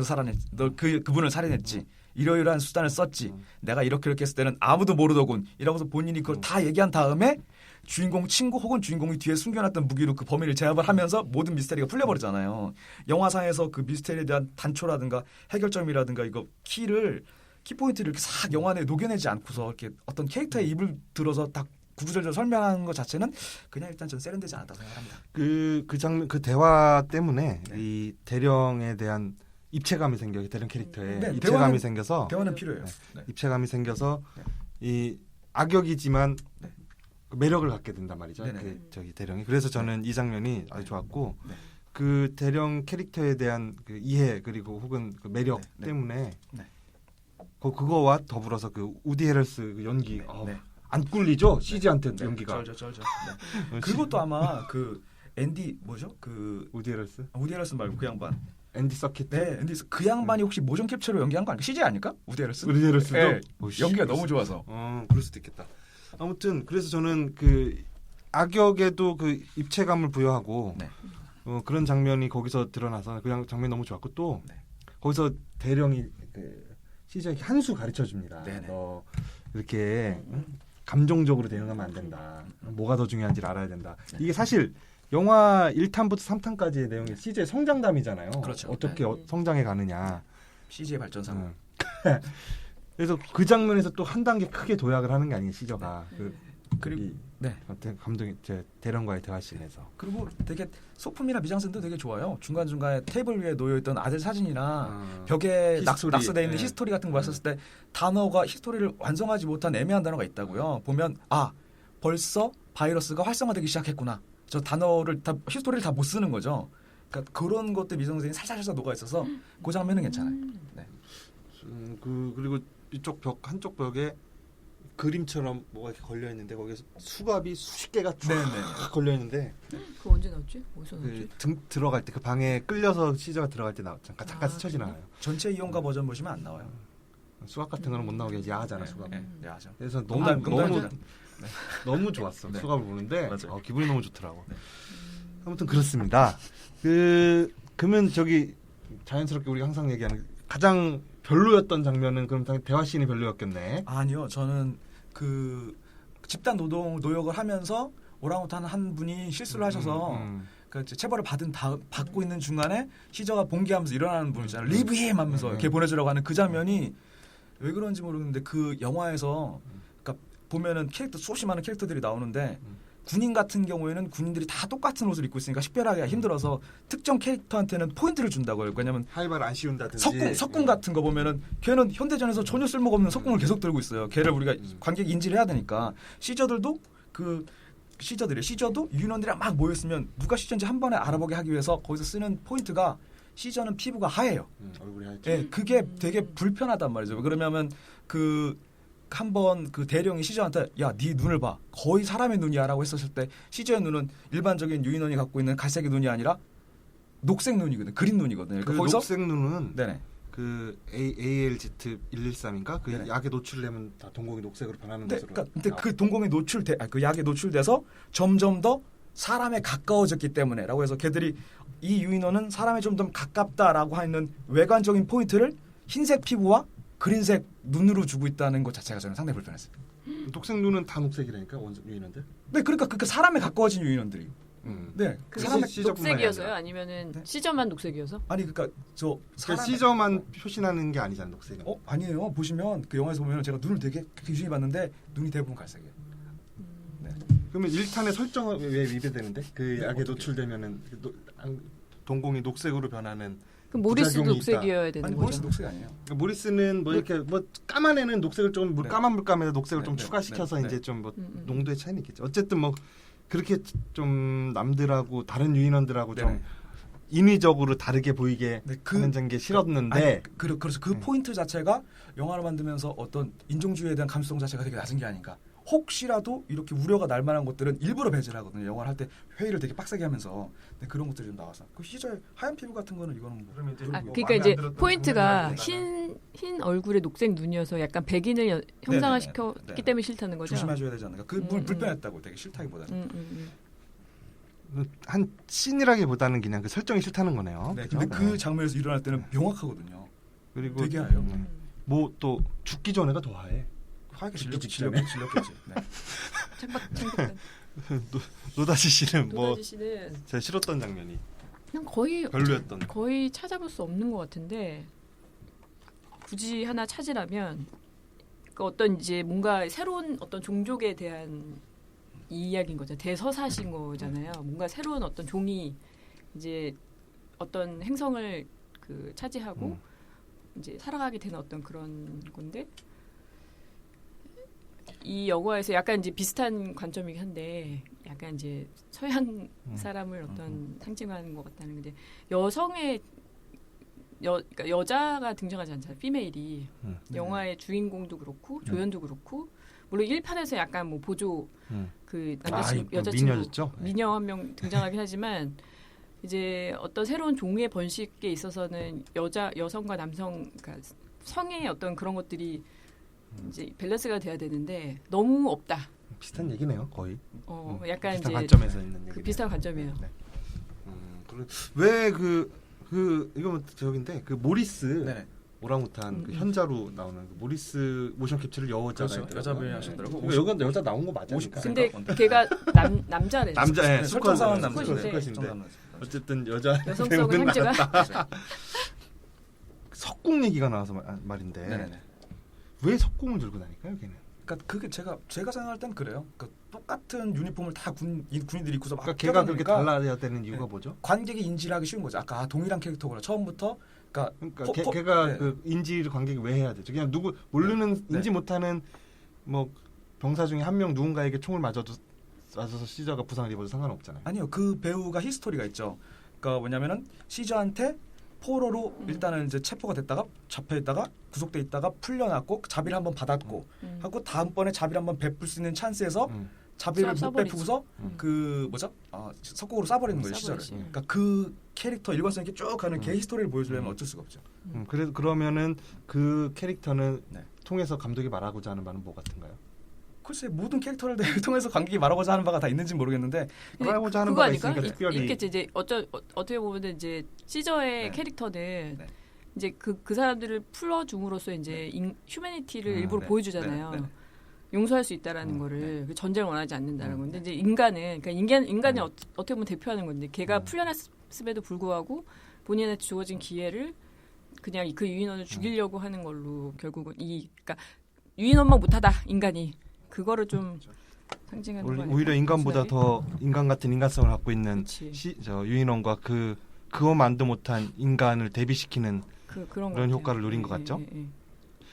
살아냈지. 너 그분을 살인했지. 이러이러한 수단을 썼지. 내가 이렇게 했을 때는 아무도 모르더군. 이러고서 본인이 그걸 다 얘기한 다음에 주인공 친구 혹은 주인공이 뒤에 숨겨놨던 무기로 그 범인을 제압을 하면서 모든 미스테리가 풀려버리잖아요. 영화상에서 그 미스테리에 대한 단초라든가 해결점이라든가 이거 키포인트를 이렇게 싹 영화 내에 녹여내지 않고서 이렇게 어떤 캐릭터의 입을 들어서 딱 구구절절 설명하는 것 자체는 그냥 일단 전 세련되지 않았다고 생각합니다. 그 장면 그 대화 때문에 이 대령에 대한 입체감이 생겨요. 대령 캐릭터에 입체감이 생겨서 대화는 필요해요. 입체감이 생겨서 이 악역이지만 매력을 갖게 된단 말이죠. 저기 대령이. 그래서 저는 이 장면이 아주 좋았고 그 대령 캐릭터에 대한 그 이해 그리고 혹은 그 매력 때문에 그거와 더불어서 그 우디 헤럴스 그 연기 안 꿀리죠? CG한테 연기가. 쩔죠. 그것도 아마 그 앤디 뭐죠? 그 우디 헤럴스? 우디 헤럴스 말고 그 양반. 앤디 서킷. 네, 앤디 그 양반이 혹시 모션 캡처로 연기한 거 아닐까? CG 아닐까? 우디 헤럴스? 우디 헤럴스도 네, 연기가 너무 좋아서. 그럴 수도 있겠다. 아무튼 그래서 저는 그 악역에도 그 입체감을 부여하고 그런 장면이 거기서 드러나서 그 장면이 너무 좋았고 또 거기서 대령이 그 시작에 한 수 가르쳐 줍니다. 너 이렇게 감정적으로 대응하면 안 된다. 뭐가 더 중요한지를 알아야 된다. 이게 사실 영화 1탄부터 3탄까지의 내용이 CG의 성장담이잖아요. 그렇죠. 어떻게 성장해 가느냐. CG의 발전상. 그래서 그 장면에서 또 한 단계 크게 도약을 하는 게 아니에요. 시저가. 그리고 감독이 제 대령과의 대화씬에서. 그리고 되게 소품이나 미장센도 되게 좋아요. 중간중간에 테이블 위에 놓여있던 아들 사진이나 벽에 낙서되어 있는 히스토리 같은 거 봤었을 때 단어가 히스토리를 완성하지 못한 애매한 단어가 있다고요. 보면 벌써 바이러스가 활성화되기 시작했구나. 저 단어를 히스토리를 다 못 쓰는 거죠. 그러니까 그런 것들 미장센이 살짝 녹아 있어서 그 장면은 괜찮아요. 그리고 이쪽 한쪽 벽에 그림처럼 뭐가 이렇게 걸려 있는데 거기서 수갑이 수십 개가 쫙 걸려 있는데 그거 언제 나왔지? 어디서 나왔지? 들어갈 때 그 방에 끌려서 시저가 들어갈 때 잠깐 스쳐 지나가요. 전체 이용가 버전 보시면 안 나와요. 수갑 같은 거는 못 나오게 야하잖아 수갑. 야하죠. 그래서 너무 좋았어. 수갑을 보는데 기분이 너무 좋더라고. 아무튼 그렇습니다. 그러면 저기 자연스럽게 우리가 항상 얘기하는 가장 별로였던 장면은 그럼 대화씬이 별로였겠네. 아니요, 저는 그 집단 노역을 하면서 오랑우탄 한 분이 실수를 하셔서 그러니까 이제 체벌을 받고 있는 중간에 시저가 봉기하면서 일어나는 부분 있잖아요. 리브 힘 하면서 이렇게 보내주려고 하는 그 장면이 왜 그런지 모르겠는데 그 영화에서 그러니까 보면은 캐릭터 수없이 많은 캐릭터들이 나오는데 군인 같은 경우에는 군인들이 다 똑같은 옷을 입고 있으니까 식별하기가 힘들어서 특정 캐릭터한테는 포인트를 준다고요. 왜냐면 하이바를 안 씌운다든지 석궁 같은 거 보면은 걔는 현대전에서 전혀 쓸모가 없는 석궁을 계속 들고 있어요. 걔를 우리가 관객 인지를 해야 되니까 시저들도 시저도 유인원들이랑 막 모였으면 누가 시저인지 한 번에 알아보게 하기 위해서 거기서 쓰는 포인트가 시저는 피부가 하얘요. 얼굴이 하얗죠. 예, 그게 되게 불편하단 말이죠. 그러면 한번 그 대령이 시저한테 야, 네 눈을 봐. 거의 사람의 눈이야라고 했었을 때 시저의 눈은 일반적인 유인원이 갖고 있는 갈색의 눈이 아니라 녹색 눈이거든. 그린 눈이거든요. 그 거기서 녹색 눈은 네네. 그 ALZ 113인가 그 네네. 약에 노출되면 다 동공이 녹색으로 변하는 네, 것으로. 근데 그 동공이 그 약에 노출돼서 점점 더 사람에 가까워졌기 때문에라고 해서 걔들이 이 유인원은 사람에 좀 더 가깝다라고 하는 외관적인 포인트를 흰색 피부와 그린색 눈으로 주고 있다는 것 자체가 저는 상당히 불편했어요. 녹색 눈은 다 녹색이라니까 유인원들. 네, 그러니까 그 사람에 가까워진 유인원들이. 네, 그 사람의 시저뿐만이 녹색이어서요? 아니라. 아니면은 네. 시저만 녹색이어서? 아니 그러니까 저 그 시저만 표시나는 게 아니잖아 녹색은. 아니에요. 보시면 그 영화에서 보면 제가 눈을 되게 유심히 봤는데 눈이 대부분 갈색이에요. 네. 그러면 1탄의 설정은 왜 위배되는데? 그 네, 약에 어떻게? 노출되면은 동공이 녹색으로 변하는. 그럼 모리스도 부작용이 녹색이어야 되는 아니 거죠? 머리스 녹색 아니에요. 그러니까 모리스는 뭐 이렇게 뭐 까만 애는 녹색을 좀 네. 까만 물감에다 녹색을 네, 좀 네, 추가시켜서 네, 네. 이제 좀 뭐 음. 농도의 차이는 있겠죠. 어쨌든 뭐 그렇게 좀 남들하고 다른 유인원들하고 좀 네네. 인위적으로 다르게 보이게 네, 하는 게 싫었는데 그래서 그 포인트 자체가 영화를 만들면서 어떤 인종주의에 대한 감수성 자체가 되게 낮은 게 아닌가. 혹시라도 이렇게 우려가 날 만한 것들은 일부러 배제를 하거든요. 영화를 할 때 회의를 되게 빡세게 하면서 네, 그런 것들이 좀 나와서 그 시절 하얀 피부 같은 거는 이거는 뭐 그러니까 이제 포인트가 흰 얼굴에 녹색 눈이어서 약간 백인을 형상화시켰기 네네네. 때문에 싫다는 거죠? 조심해줘야 되지 않을까. 그 불편했다고 되게 싫다기보다는. 한 씬이라기보다는 그냥 그 설정이 싫다는 거네요. 네, 그죠? 근데 그 장면에서 일어날 때는 명확하거든요. 그리고 되게 하얘요. 뭐 또 죽기 전에가 더 하얘. 하얗게 죽기 질렸겠지. 네. 창박한 노다지 씨는 뭐 노다지 씨는 제가 싫었던 장면이 그냥 거의 별로였던. 거의 찾아볼 수 없는 것 같은데 굳이 하나 찾으라면 그 어떤 이제 뭔가 새로운 어떤 종족에 대한 이야기인 거죠. 대서사신 거잖아요. 뭔가 새로운 어떤 종이 이제 어떤 행성을 그 차지하고 이제 살아가게 되는 어떤 그런 건데 이 영화에서 약간 이제 비슷한 관점이긴 한데 약간 이제 서양 사람을 어떤 상징하는 것 같다는 건데 여성의 그러니까 여자가 등장하지 않잖아요. 피메일이 영화의 주인공도 그렇고 조연도 그렇고 물론 1편에서 약간 뭐 보조 그 남자친구 여자친구 미녀였죠? 미녀 한 명 등장하긴 하지만 이제 어떤 새로운 종의 번식에 있어서는 여성과 남성 그러니까 성의 어떤 그런 것들이 이제 밸런스가 돼야 되는데 너무 없다. 비슷한 얘기네요, 거의. 약간 비슷한 이제 관점에서 있는 얘기. 그 비슷한 관점이에요. 네. 왜그 이거 저긴데 그 모리스 네네. 오랑우탄 그 현자로 나오는 그 모리스 모션 캡처를 여자가 그렇죠. 했더라고요. 여자 배우 하셨더라고. 이거 여자 나온 거 맞아요? 50%. 근데 걔가 남자래. 남자, 예, 설정상은 수컷인데. 수컷인데. 어쨌든 여자 여성성은 배우는 상징하- 나왔다. 석궁 얘기가 나와서 말인데 네네네. 왜 석궁을 들고 다닐까요, 걔는? 그러니까 그게 제가 생각할 땐 그래요. 그러니까 똑같은 유니폼을 다 군인들이 입고서 막 그러니까 걔가 그렇게 뛰어다니니까 달라야 되는 이유가 네. 뭐죠? 관객이 인지를 하기 쉬운 거죠. 아까 동일한 캐릭터구나. 처음부터 그러니까 포- 걔가 네. 그 인지를 관객이 왜 해야 되죠? 그냥 누구 모르는 네. 인지 못하는 뭐 병사 중에 한 명 누군가에게 총을 맞아서 시저가 부상을 입어도 상관없잖아요. 아니요. 그 배우가 히스토리가 있죠. 그러니까 뭐냐면은 시저한테 포로로 일단은 이제 체포가 됐다가 잡혀 있다가 구속돼 있다가 풀려났고 자비를 한번 받았고 하고 다음번에 자비를 한번 베풀 수 있는 찬스에서 자비를 못 써버리지. 베푸고서 그 뭐죠? 석곡으로 쏴버리는 거예요, 시절을. 쏴버리지. 그러니까 그 캐릭터 일관성 있게 쭉 가는 걔 히스토리를 보여주려면 어쩔 수가 없죠. 그러면은 그 캐릭터는 네. 통해서 감독이 말하고자 하는 바는 뭐 같은가요? 글쎄 모든 캐릭터를 통해서 관객이 말하고자 하는 바가 다 있는지 모르겠는데 말하고자 하는 그거 바가 아닐까? 있으니까 특별히 있겠지. 이제 어떻게 보면 이제 시저의 네. 캐릭터는 네. 이제 그 사람들을 풀어줌으로써 이제 휴메니티를 일부러 네. 보여주잖아요. 네. 네. 용서할 수 있다라는 거를 그 전쟁을 원하지 않는다는 건데 이제 인간은 그러니까 인간이 어떻게 보면 대표하는 건데 걔가 풀려났음에도 불구하고 본인한테 주어진 기회를 그냥 그 유인원을 죽이려고 하는 걸로 결국은 그러니까 유인원만 못하다 인간이 그거를 좀 상징하는 거 아닐까? 오히려 인간보다 더 인간 같은 인간성을 갖고 있는 그치. 유인원과 그것만도 못한 인간을 대비시키는 그런 그런 것 효과를 같아요. 누린 것 같죠? 예.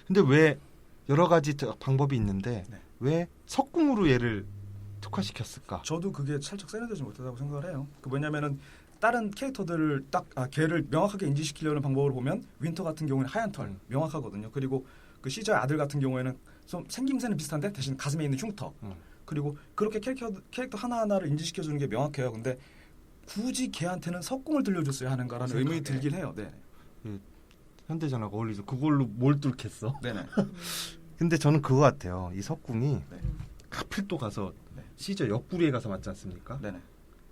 근데 왜 여러 가지 방법이 있는데 네. 왜 석궁으로 얘를 특화시켰을까? 저도 그게 살짝 세련되지 못하다고 생각을 해요. 왜냐면은 다른 캐릭터들을 걔를 명확하게 인지시키려는 방법을 보면 윈터 같은 경우는 하얀 털 명확하거든요. 그리고 그 시저의 아들 같은 경우에는 좀 생김새는 비슷한데 대신 가슴에 있는 흉터. 그리고 그렇게 캐릭터 하나하나를 인지시켜주는 게 명확해요. 근데 굳이 걔한테는 석궁을 들려줬어야 하는가라는 의문이 들긴 해요. 네. 현대전하고 어울리죠. 그걸로 뭘 뚫겠어? 네네. 근데 저는 그거 같아요. 이 석궁이 네. 하필 또 가서 네. 시저 옆구리에 가서 맞지 않습니까? 네네.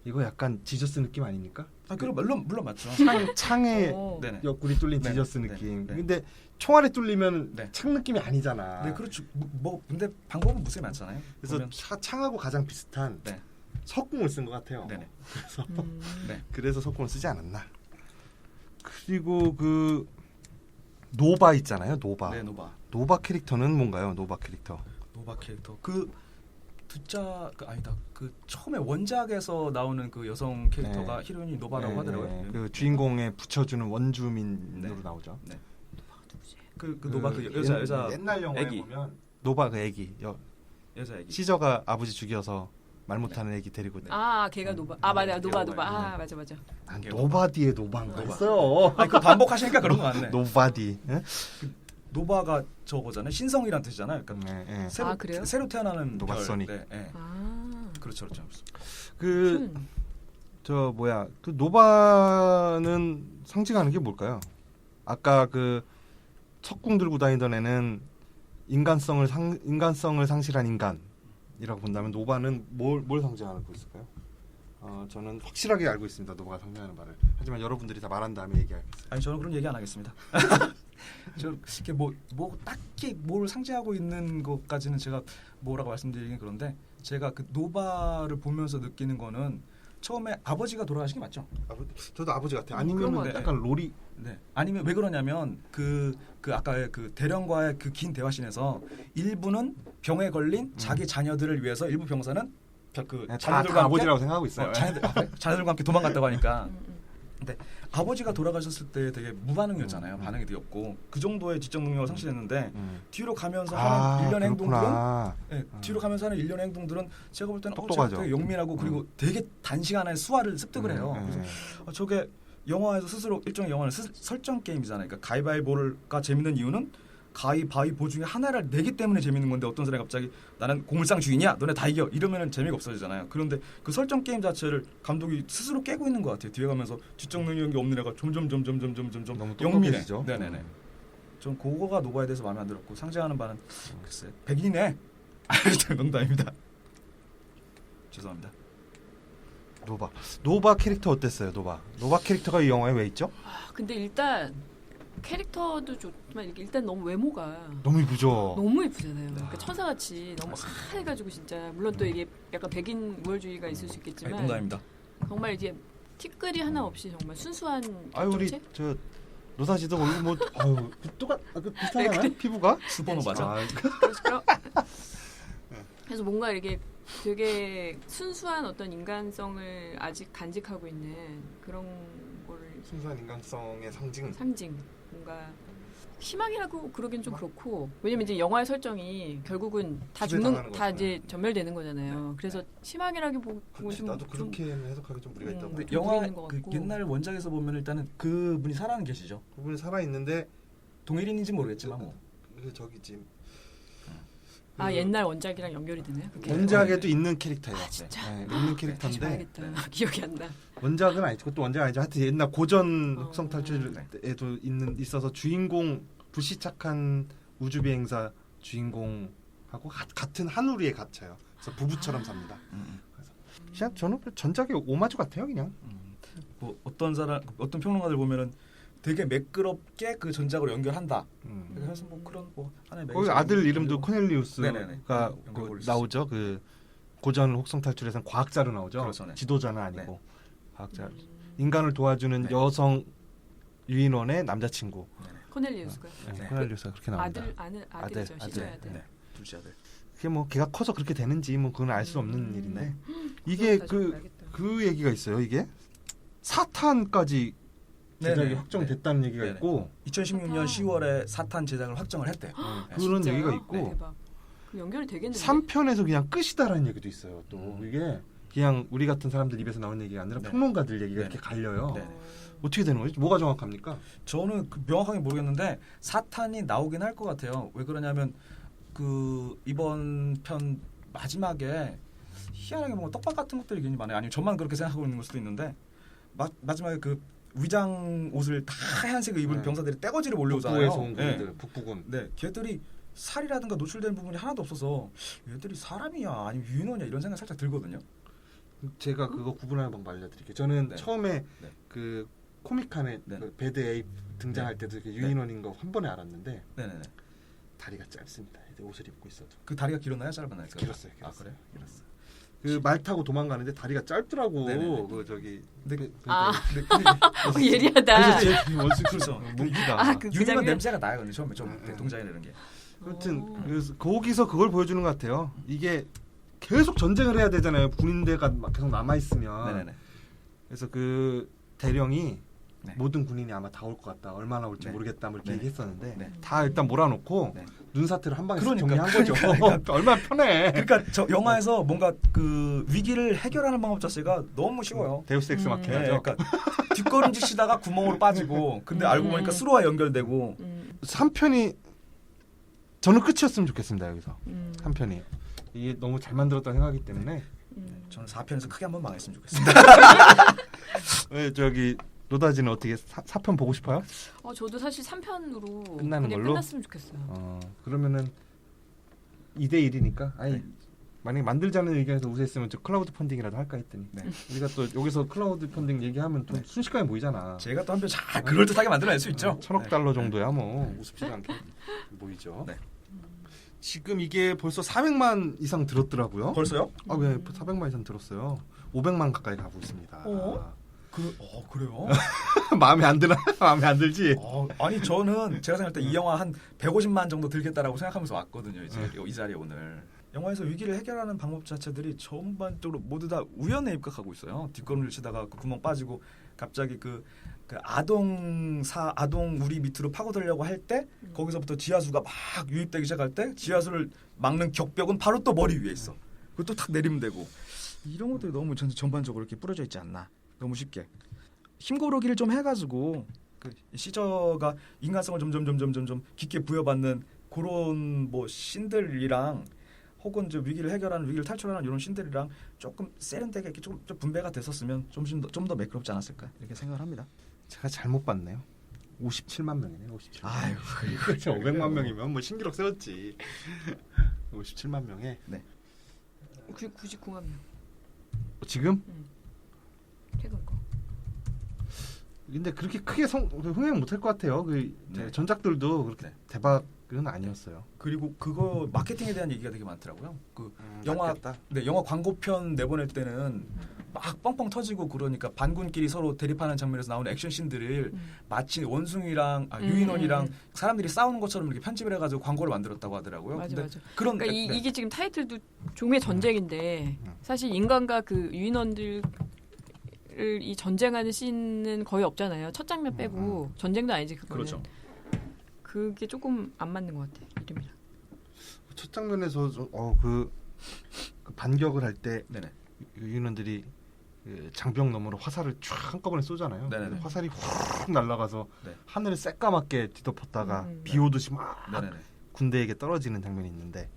이거 약간 지저스 느낌 아닙니까? 그럼 물론 맞죠. 창에 네네. 옆구리 뚫린 네네. 지저스 네네. 느낌. 네네. 근데 총알에 뚫리면 네. 창 느낌이 아니잖아. 네, 그렇죠. 근데 방법은 무수히 많잖아요. 그래서 보면. 창하고 가장 비슷한 네. 석궁을 쓴 것 같아요. 네네. 그래서 석궁을 쓰지 않았나. 그리고 그 노바 있잖아요. 노바. 네, 노바. 노바 캐릭터는 뭔가요? 노바 캐릭터. 노바 캐릭터. 그 처음에 원작에서 나오는 그 여성 캐릭터가 히로인이 노바라고 하더라고요. 그 주인공에 붙여주는 원주민으로 네. 나오죠. 네. 그 노바 그 여자 옛날 영화에 애기. 보면 노바 그 애기 여자 애기. 시저가 아버지 죽여서 말 못하는 애기 데리고 걔가 노바. 맞아. 노바. 맞아. 노바디에 노바가 있어요. 그 반복하시니까 그런 거 같네. 노바디. 예? 노바가 저거잖아요. 신성이란 뜻이잖아요. 그러니까 네, 네. 그래요? 새로 태어나는 노바 별. 소닉. 네, 네. 그렇죠. 그 노바는 상징하는 게 뭘까요? 아까 그 석궁 들고 다니던 애는 인간성을 상실한 인간이라고 본다면 노바는 뭘 상징하고 있을까요? 저는 확실하게 알고 있습니다. 노바가 상징하는 바를. 하지만 여러분들이 다 말한 다음에 얘기하겠어요. 아니 저는 그런 얘기 안 하겠습니다. 저 이렇게 뭐 딱히 뭘 상징하고 있는 것까지는 제가 뭐라고 말씀드리긴 그런데 제가 그 노바를 보면서 느끼는 거는 처음에 아버지가 돌아가신 게 맞죠? 저도 아버지 같아요. 그런 것 아니면 같아요. 약간 로리. 네. 아니면 왜 그러냐면 그 아까 그 대령과의 그 긴 대화신에서 일부는 병에 걸린 자기 자녀들을 위해서 일부 병사는 그 다 자녀들과 함께 아버지라고 생각하고 있어요. 자녀들과 함께 도망갔다고 하니까. 근데 아버지가 돌아가셨을 때 되게 무반응이었잖아요. 반응이 되게 없고 그 정도의 지적 능력을 상실했는데 뒤로 가면서 하는 일련의 행동들은 뒤로 가면서 하는 일련의 행동들은 제가 볼 때는 똑똑하죠. 되게 영민하고 그리고 되게 단시간에 수화를 습득을 해요. 그래서 저게 영화에서 스스로 일종의 영화는 설정 게임이잖아요. 그러니까 가위바위보가 재밌는 이유는 가위바위보 중에 하나를 내기 때문에 재밌는 건데 어떤 사람이 갑자기 나는 고물상 주인이야 너네 다 이겨 이러면은 재미가 없어지잖아요. 그런데 그 설정 게임 자체를 감독이 스스로 깨고 있는 것 같아요. 뒤에 가면서 지적 능력이 없는 애가 점점 너무 영민해. 똑똑해지죠. 네네네. 전 그거가 노바에 대해서 마음에 안 들었고 상징하는 바는 글쎄 백인이네. 농담입니다. 죄송합니다. 노바 캐릭터 어땠어요? 노바 캐릭터가 이 영화에 왜 있죠? 근데 일단 캐릭터도 좋지만 일단 너무 외모가 너무 이쁘죠. 너무 예쁘잖아요. 그러니까 천사같이 너무 하해가지고 진짜 물론 또 이게 약간 백인 우월주의가 있을 수 있겠지만 농담입니다. 정말 이게 티끌이 하나 없이 정말 순수한 우리 결정체? 저 노사 씨도 뭐 비슷하잖아요. 피부가 슈퍼노바죠. 그래서 뭔가 이렇게 되게 순수한 어떤 인간성을 아직 간직하고 있는 그런 거를 순수한 인간성의 상징 뭔가 희망이라고 그러긴 좀 그렇고 왜냐면 이제 영화의 설정이 결국은 다 이제 전멸되는 거잖아요. 그래서 희망이라고 보고 좀 나도 그렇게는 해석하기 좀 무리가 있다고. 근데 영화 그 옛날 원작에서 보면 일단은 그분이 살아는 계시죠. 그분이 살아 있는데 동일인인지 모르겠지만 뭐 저기지. 옛날 원작이랑 연결이 되네요. 원작에도 있는 캐릭터예요. 진짜? 있는 캐릭터인데 기억이 안 나. 원작은 아니고 또 원작 아니죠. 하여튼 옛날 고전 흑성 탈출에도 있어서 주인공 불시착한 우주 비행사 주인공하고 같은 하늘위에 갇혀요. 그래서 부부처럼 삽니다. 그래서 그냥 저는 전작의 오마주 같아요, 그냥. 뭐 어떤 평론가들 보면은 되게 매끄럽게 그 전작으로 연결한다. 그래서 뭐 그런 뭐 하나의 거기 아들 이름도 코넬리우스가 네네네. 그 나오죠. 그 고전 혹성 탈출에서는 과학자로 나오죠. 그렇죠, 네. 지도자는 아니고 과학자. 인간을 도와주는 네. 여성 유인원의 남자친구. 코넬리우스가 네, 코넬리우스가 그렇게 나옵니다. 아들이죠. 아들. 시저의 아들. 네. 둘째 아들. 그게 뭐 걔가 커서 그렇게 되는지 뭐 그건 알 수 없는 일인데 이게 그 얘기가 있어요. 이게 사탄까지 제작이 네네. 확정됐다는 얘기가 네네. 있고 2016년 10월에 사탄 제작을 확정을 했대요. 네. 그런 진짜요? 얘기가 있고 네, 대박. 그 연결이 되겠는데. 3편에서 그냥 끝이다라는 얘기도 있어요. 또 이게 그냥 우리 같은 사람들 입에서 나오는 얘기가 아니라 네. 평론가들 얘기가 네. 이렇게 갈려요. 네. 어떻게 되는 거지? 뭐가 정확합니까? 저는 그 명확하게 모르겠는데 사탄이 나오긴 할 것 같아요. 왜 그러냐면 그 이번 편 마지막에 희한하게 뭔가 떡밥 같은 것들이 굉장히 많아요. 아니면 저만 그렇게 생각하고 있는 걸 수도 있는데 마지막에 그 위장 옷을 다 하얀색을 입은 네. 병사들이 떼거지를 몰려오잖아요. 북부에서 온 네. 군들, 북부군. 네, 걔들이 살이라든가 노출된 부분이 하나도 없어서 얘들이 사람이야 아니면 유인원이야 이런 생각 살짝 들거든요. 제가 그거 구분하는 방법 알려드릴게요. 저는 네. 처음에 네. 그 코믹칸에 네. 그 배드 에이프 등장할 때도 이렇게 유인원인 거 한 번에 알았는데 네네네. 다리가 짧습니다. 애들 옷을 입고 있어도 그 다리가 길었나요, 짧았나요? 길었어요. 아 그래요? 길었어요. 그 말 타고 도망가는데 다리가 짧더라고. 네네네. 그 저기 근데 아. 근데 예리하다. 원수 그렇죠. 무기가. 그 유인원 장면? 냄새가 나요. 근데 처음에 좀 네. 동작이나 이런 게. 아무튼 그래서 거기서 그걸 보여주는 것 같아요. 이게 계속 전쟁을 해야 되잖아요. 군인대가 막 계속 남아 있으면. 네네네. 그래서 그 대령이 네. 모든 군인이 아마 다 올 것 같다. 얼마나 올지 네. 모르겠다. 뭐 이렇게 네. 얘기했었는데 네. 다 일단 몰아놓고 네. 눈사태를 한 방에 싹 그러니까, 정리한 거죠. 얼마나 편해. 그러니까 저 영화에서 뭔가 그 위기를 해결하는 방법 자체가 너무 쉬워요. 데우스 엑스 네, 마키나죠. 그러니까 뒷걸음질 치다가 구멍으로 빠지고 근데 알고 보니까 수로와 연결되고 3편이 저는 끝이었으면 좋겠습니다. 여기서 음. 3편이 이게 너무 잘 만들었다는 생각이기 때문에 저는 4편에서 크게 한번 망했으면 좋겠습니다. 왜 저기 노다지는 어떻게 4편 보고 싶어요? 저도 사실 3편으로 끝나는 그냥 걸로? 끝났으면 좋겠어요. 그러면은 2대 1이니까 아니 네. 만약에 만들자는 의견에서 우세했으면 저 클라우드 펀딩이라도 할까 했더니 네. 우리가 또 여기서 클라우드 펀딩 얘기하면 좀 순식간에 모이잖아. 제가 또 한편 잘 그럴듯하게 만들어낼 수 있죠. 1,000억 달러 정도야 뭐 우습지도 않게 모이죠. 네. 지금 이게 벌써 400만 이상 들었더라고요. 벌써요? 아, 네, 400만 이상 들었어요. 500만 가까이 가고 있습니다. 그래요? 마음에 안 드나? 마음에 안 들지? 아니 저는 제가 생각할 때 이 영화 한 150만 정도 들겠다라고 생각하면서 왔거든요. 이제 이 자리에 오늘. 영화에서 위기를 해결하는 방법 자체들이 전반적으로 모두 다 우연에 입각하고 있어요. 뒷걸음질 치다가 그 구멍 빠지고 갑자기 그 아동 우리 밑으로 파고들려고 할 때 거기서부터 지하수가 막 유입되기 시작할 때 지하수를 막는 격벽은 바로 또 머리 위에 있어. 그것도 탁 내리면 되고 이런 것들이 너무 전반적으로 이렇게 뿌려져 있지 않나. 너무 쉽게 힘고르기를 좀 해가지고 그 시저가 인간성을 점점 깊게 부여받는 그런 뭐 신들이랑 혹은 저 위기를 탈출하는 이런 신들이랑 조금 세련되게 이렇게 좀 분배가 됐었으면 좀 더 매끄럽지 않았을까 이렇게 생각을 합니다. 제가 잘못 봤네요. 57만 명이네요. 57만. 아유, 그렇죠. 500만 명이면 뭐 신기록 세웠지. 57만 명에. 네. 99만 명. 지금? 최근 거. 근데 그렇게 크게 흥행 못할 것 같아요. 그 네. 전작들도 그렇게 네. 대박은 아니었어요. 그리고 그거 마케팅에 대한 얘기가 되게 많더라고요. 그 영화 광고편 내보낼 때는 막 뻥뻥 터지고 그러니까 반군끼리 서로 대립하는 장면에서 나오는 액션 씬들을 마치 원숭이랑 유인원이랑 사람들이 싸우는 것처럼 이렇게 편집을 해가지고 광고를 만들었다고 하더라고요. 맞아. 그런 그러니까 이게 지금 타이틀도 종의 전쟁인데 사실 인간과 그 유인원들 이 전쟁하는 씬은 거의 없잖아요. 첫 장면 빼고 전쟁도 아니지 그거는. 그렇죠. 그게 조금 안 맞는 것 같아 이름이랑. 첫 장면에서 그 반격을 할 때 네네. 유인원들이 그 장벽 너머로 화살을 쫙 한꺼번에 쏘잖아요. 네네네. 화살이 확 날아가서 네. 하늘을 새까맣게 뒤덮었다가 네. 비 오듯이 막 네네네. 군대에게 떨어지는 장면이 있는데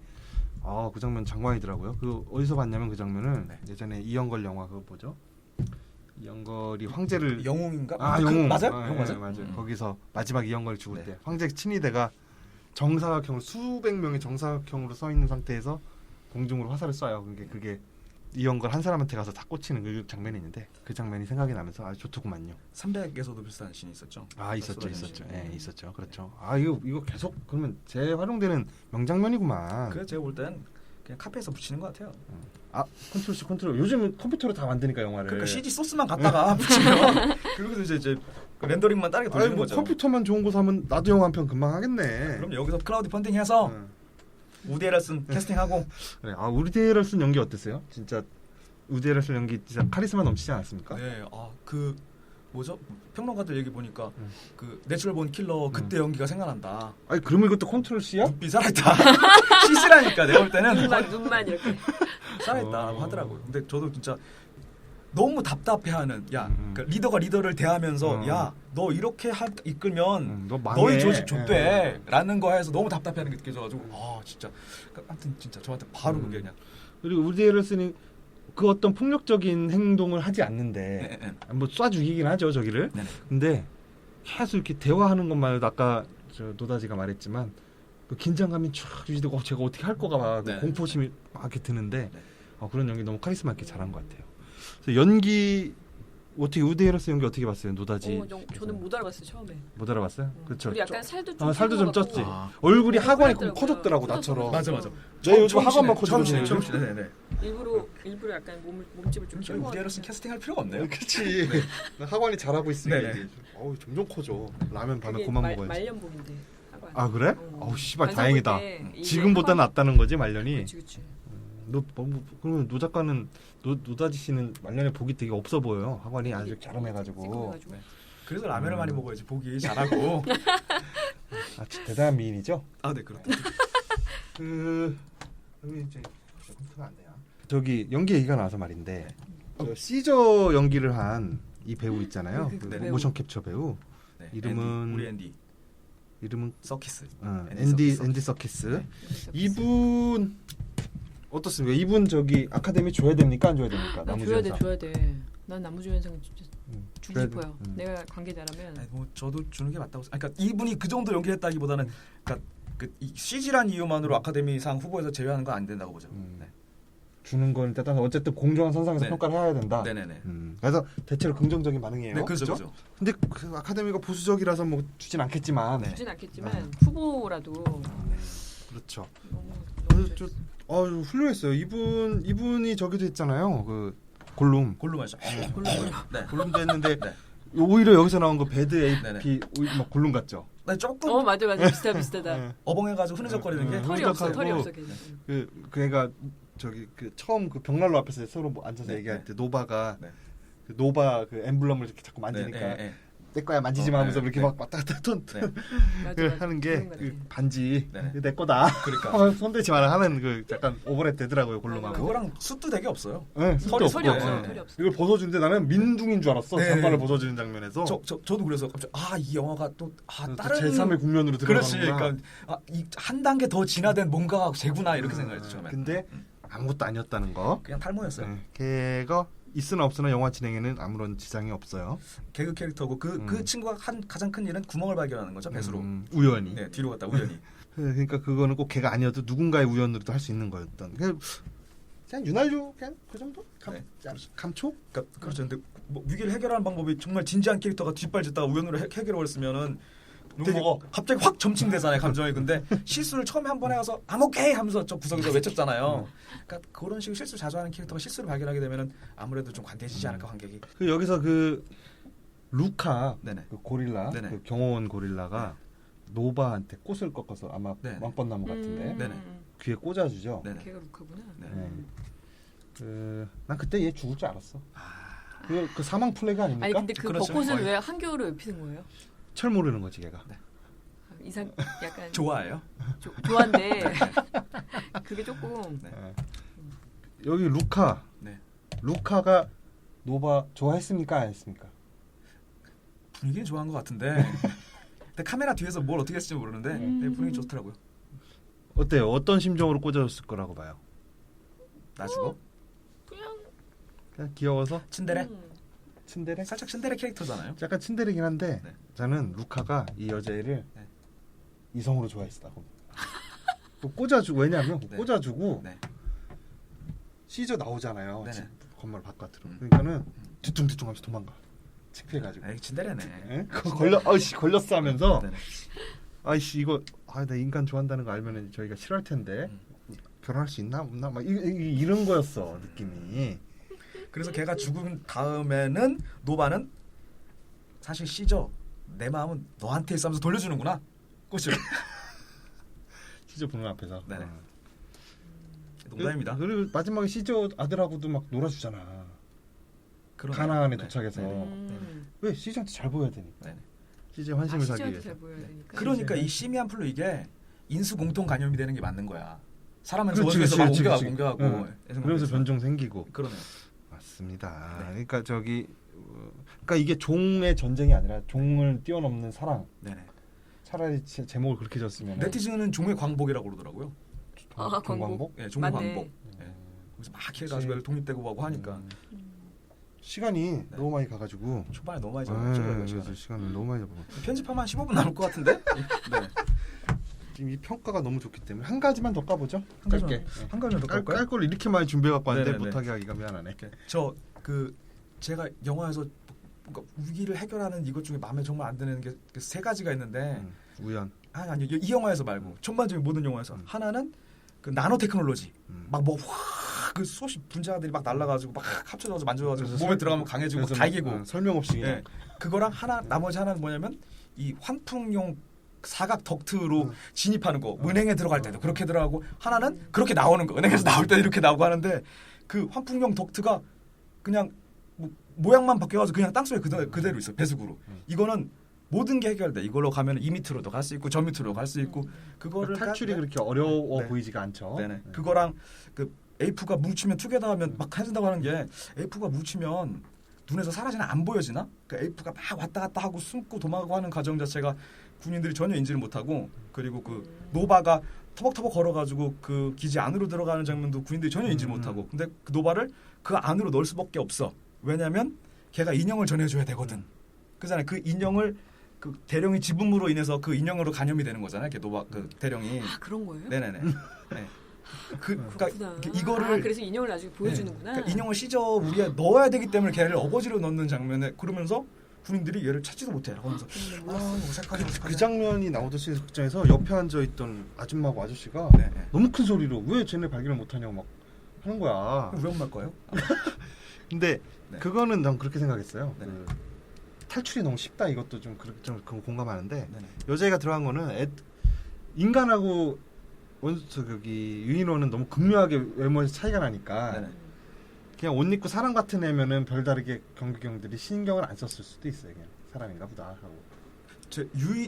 그 장면 장관이더라고요. 그 어디서 봤냐면 그 장면을 네. 예전에 이영걸 영화 그거 뭐죠? 이영걸이 황제를 영웅인가? 영웅 맞아요? 아, 영웅 맞아요? 맞아요. 거기서 마지막 이영걸이 죽을 네. 때 황제 친위대가 정사각형으로 수백 명의 정사각형으로 서 있는 상태에서 공중으로 화살을 쏴요. 그게 이런 걸 한 사람한테 가서 다 꽂히는 그 장면이 있는데 그 장면이 생각이 나면서 아 좋더구만요. 300에서도 비슷한 씬이 있었죠. 아 있었죠, 쏟아지는 있었죠, 씬. 예, 있었죠. 그렇죠. 아 이거 계속 그러면 재활용되는 명장면이구만. 그래서 제가 볼 땐 그냥 카페에서 붙이는 것 같아요. 아 컨트롤 C 컨트롤. 요즘은 컴퓨터로 다 만드니까 영화를. 그러니까 CG 소스만 갖다가 붙이면 그리고 이제 그 렌더링만 빠르게 돌리는 아니 뭐 거죠. 컴퓨터만 좋은 거 사면 나도 영화 한 편 금방 하겠네. 그럼 여기서 클라우드 펀딩해서 응. 우디 에럴슨 캐스팅하고 그래. 아 우디 에럴슨 연기 어땠어요? 진짜 우디 에럴슨 연기 진짜 카리스마 넘치지 않았습니까? 네, 그 뭐죠? 평론가들 얘기 보니까 응. 그 내추럴 본 킬러 그때 연기가 생각난다. 아니 그러면 이것도 컨트롤 C야? 눈빛 살아있다. 시스라니까 내가 볼 때는 눈만 이렇게. 살아있다고 하더라고요. 근데 저도 진짜 너무 답답해하는 야 음. 그러니까 리더가 리더를 대하면서 음. 야 너 이렇게 이끌면 너 망해. 너희 조직 좆돼라는 거에서 너무 답답해하는 게 느껴져가지고 진짜 그러니까 아무튼 진짜 저한테 바로 그게 그냥 그리고 우디 에럴슨이 그 어떤 폭력적인 행동을 하지 않는데 네. 뭐 쏴 죽이긴 하죠 저기를. 네. 근데 계속 이렇게 대화하는 것만 해도 아까 저 노다지가 말했지만 그 긴장감이 쫙 유지되고 제가 어떻게 할 거가 막 네. 공포심이 막 이렇게 드는데 네. 그런 연기 너무 카리스마 있게 잘한 것 같아요. 그래서 연기 어떻게 우디 에럴슨 연기 어떻게 봤어요 노다지? 저는 못 알아봤어요 처음에. 못 알아봤어요? 그렇죠. 우리 약간 살도 좀 살도 좀 찌고 쪘지. 아. 얼굴이 하관이 커졌더라고요. 커졌더라고 커져서 나처럼. 맞아 맞아. 내 요즘 하관만 커지거든요. 처음 시네. 네. 일부러 약간 몸집을 좀 저희 키운 것 우디 에럴슨 같아요. 캐스팅할 필요가 없네요. 그렇지. 하관이 잘하고 있으니까 네. 이제 점점 커져. 라면 밤에 그게 그만 먹어야지. 말년복인데. 하관. 아 그래? 어. 씨발 반성 다행이다. 볼 때 이게 지금보다 하관- 낫다는 거지 말년이. 그치. 그러면 노 작가는 노다지 씨는 말년에 복이 되게 없어 보여요. 하관이 아주 새콤해가지고. 갸름해가지고. 네. 그래서 라면을 많이 먹어야지 보기 잘하고. 아주 대단한 미인이죠. 아 네 그렇다. 여기 이제 컴퓨터가 안 돼요. 저기 연기 얘기가 나와서 말인데 저 시저 연기를 한 이 배우 있잖아요. 그 배우. 모션 캡처 배우. 네, 이름은- 우리 앤디 이름은 서키스. 앤디 서키스. 네. 이분 어떻습니까? 이분 저기 아카데미 줘야 됩니까? 안 줘야 됩니까? 나무주연상. 줘야 돼. 난 나무주연상 진짜 주고 줘야 돼. 싶어요. 내가 관계자라면. 아니, 뭐 저도 주는 게 맞다고. 그러니까 이분이 그 정도 연기했다기보다는 그러니까 이 CG란 이유만으로 아카데미상 후보에서 제외하는 건 안 된다고 보죠. 네. 주는 건 일단 어쨌든 공정한 선상에서 네. 평가를 해야 된다. 네네네. 그래서 대체로 긍정적인 반응이에요. 네, 그죠, 그죠? 그죠. 근데 그 아카데미가 보수적이라서 뭐 주진 않겠지만. 네. 주진 않겠지만 후보라도 그렇죠. 너무 저 훌륭했어요. 이분이 저기도 했잖아요. 그 골룸. 골룸하죠. 네. 골룸. 골룸도 했는데 네. 오히려 여기서 나온 거 배드 네네. AP 막 골룸 같죠. 네, 조금 맞아 비슷하다. 네. 어벙해가지고 흐느적거리는 게. 털이 없어 흐느적하고 걔. 그 애가 저기 그 처음 그 벽난로 앞에서 서로 뭐 앉아서 네, 얘기할 네. 때 노바가 네. 그 노바 그 엠블럼을 이렇게 자꾸 만지니까 네, 네, 내 거야 만지지 마 하면서 네, 이렇게 네. 막 왔다 갔다 네. 하는 게 그 반지 네. 내 거다. 그러니까 손대지 마라 하는 그 약간 오버랩 되더라고요 골룸하고. 그거랑 숱도 되게 없어요. 네, 털이 털이 없고. 없어요. 네. 털이 없어. 이걸 벗어주는데 나는 민둥인 줄 알았어. 네. 장관을 벗어주는 장면에서. 저도 그래서 갑자기 이 영화가 또 다른 제3의 국면으로 그렇지. 들어가는구나. 그러니까 한 단계 더 진화된 뭔가가 쟤구나 이렇게 생각했죠 처음에. 근데 아무것도 아니었다는 거. 그냥 탈모였어요. 걔가 있으나 없으나 영화 진행에는 아무런 지장이 없어요. 개그 캐릭터고 그 친구가 한 가장 큰 일은 구멍을 발견하는 거죠 배수로. 우연히. 네 뒤로 갔다 우연히. 그러니까 그거는 꼭 걔가 아니어도 누군가의 우연으로도 할 수 있는 거였던. 그냥 윤활유 그냥 그 정도? 네. 감초? 그러니까 그렇죠. 근데 뭐 위기를 해결하는 방법이 정말 진지한 캐릭터가 뒷발짓다가 우연으로 해결해버렸으면은 누구가 갑자기 확 점침되잖아요 감정이. 근데 실수를 처음에 한 번 해서 I'm okay 하면서 저 구석에서 외쳤잖아요. 그러니까 그런 식으로 실수 자주 하는 캐릭터가 실수를 발견하게 되면은 아무래도 좀 관대해지지 않을까 관객이. 그 여기서 그 루카 네네. 그 고릴라 네네. 그 경호원 고릴라가 노바한테 꽃을 꺾어서 아마 네네. 왕벚나무 같은데 네네. 귀에 꽂아주죠. 네네. 걔가 루카구나. 네. 난 그때 얘 죽을 줄 알았어. 그 사망 플래그 아닙니까? 아니 근데 그 그렇죠. 벚꽃을 거의. 왜 한겨울에 왜 피는 거예요? 철 모르는 거지 걔가. 이상 약간 좋아해요? 좋아한데 그게 조금 네. 여기 루카. 네. 루카가 노바 좋아했습니까? 안 했습니까? 분위기는 좋아한 것 같은데. 근데 카메라 뒤에서 뭘 어떻게 했을지 모르는데 네, 분위기 좋더라고요. 어때요? 어떤 심정으로 꽂아줬을 거라고 봐요? 나 죽어? 그냥 귀여워서 친데레? 츤데레? 살짝 친데레 캐릭터잖아요. 약간 츤데레긴 한데 네. 저는 루카가 이 여자애를 네. 이성으로 좋아했다고. 꽂아주고 왜냐하면 네. 꽂아주고 네. 시저 나오잖아요. 네네. 집 건물 바깥으로. 그러니까는 뒤뚱뒤뚱하면서 도망가. 창피해가지고. 에이 진대래네. 예? 그거 걸렸어 하면서 네네. 아이씨 이거 나 인간 좋아한다는 거 알면은 저희가 싫어할 텐데 결혼할 수 있나 없나 막 이런 거였어 느낌이. 그래서 걔가 죽은 다음에는 노바는 사실 시저 내 마음은 너한테 있어 하면서 돌려주는구나 꽃을. 시저 보는 앞에서. 네네. 농담입니다. 그리고 마지막에 시저 아들하고도 막 놀아주잖아. 그러네요. 가나안에 네. 도착해서 음. 왜 시저한테 잘 보여야 되니까. 네네. 시저 환심을 사기 시절도 위해서. 잘 보여야 되니까. 그러니까 이 시미안 플루 이게 인수 공통 간염이 되는 게 맞는 거야. 사람에서 그렇지, 원수에서 막 그렇지, 그렇지. 옮겨가고 응. 그러면서 애정에서. 변종 생기고. 그러네요. 맞습니다. 네. 그러니까 그러니까 이게 종의 전쟁이 아니라 종을 뛰어넘는 사랑. 네네. 차라리 제목을 그렇게 졌으면. 네티즌은 종의 광복이라고 그러더라고요. 종광복? 예, 종의 맞네. 광복. 예. 그래서 막 해가지고 애들 독립되고 하고 하니까 시간이 너무 많이 가가지고. 초반에 너무 많이 네, 잡았죠. 그래서 시간을 너무 많이 잡고. 편집하면 한 15분 남을 것 같은데? 네. 지금 이 평가가 너무 좋기 때문에 한 가지만 더 까보죠. 한 가지만, 짧게. 한 가지만 더 깔까요? 깔 걸 이렇게 많이 준비해갖고 왔는데 네네네. 못하게 하기가 미안하네. 제가 영화에서 뭔가 위기를 해결하는 이것 중에 마음에 정말 안 드는 게 세 가지가 있는데 우연. 아니 이 영화에서 말고 전반적인 모든 영화에서 하나는 그 나노 테크놀로지 막 뭐 그 수없이 분자들이 막 날라가지고 막 합쳐져서 만져가지고 그래서 몸에 들어가면 강해지고 그래서 다 이기고 설명 없이 그냥. 예. 그거랑 나머지 하나는 뭐냐면 이 환풍용 사각 덕트로 진입하는 거 은행에 들어갈 때도 그렇게 들어가고 하나는 그렇게 나오는 거 은행에서 나올 때 이렇게 나오고 하는데 그 환풍용 덕트가 그냥 뭐 모양만 바뀌어가지고 그냥 땅속에 그대로 있어 배수구로. 이거는 모든 게 해결돼. 이걸로 가면 이 밑으로도 갈 수 있고 저 밑으로 갈 수 있고 그거를 탈출이 그렇게 어려워 네. 보이지가 않죠. 네네. 그거랑 그 에이프가 뭉치면 투게더 하면 막 해준다고 하는 게 에이프가 뭉치면 눈에서 사라지나 안 보여지나? 그 에이프가 막 왔다 갔다 하고 숨고 도망가고 하는 과정 자체가 군인들이 전혀 인지를 못하고 그리고 그 노바가 터벅터벅 걸어가지고 그 기지 안으로 들어가는 장면도 군인들이 전혀 인지를 못하고 근데 그 노바를 그 안으로 넣을 수밖에 없어. 왜냐면 걔가 인형을 전해줘야 되거든. 그잖아요. 그 인형을 그 대령이 지분으로 인해서 그 인형으로 간염이 되는 거잖아요. 걔 노바 그 대령이. 아 그런 거예요? 네네네. 네. 그러니까 그렇구나. 이거를 그래서 인형을 나중에 보여주는구나. 그러니까 인형을 시저 우리에 넣어야 되기 때문에 걔를 어거지로 넣는 장면에 그러면서 군인들이 얘를 찾지도 못해. 하면서 어색하게 그 장면이 나오듯이 극장에서 옆에 앉아 있던 아줌마하고 아저씨가 네. 너무 큰 소리로 왜 쟤네 발견을 못하냐고 막 하는 거야. 왜 엄마일 거예요? 근데 네. 그거는 난 그렇게 생각했어요. 네. 그 탈출이 너무 쉽다 이것도 좀 공감하는데 네네. 여자애가 들어간 거는 인간하고 원수 거기 유인원은 너무 극명하게 외모에서 차이가 나니까 네네. 그냥 옷 입고 사람 같은 애면은 별다르게 경비경들이 신경을 안 썼을 수도 있어요. 그냥 사람인가 보다 하고.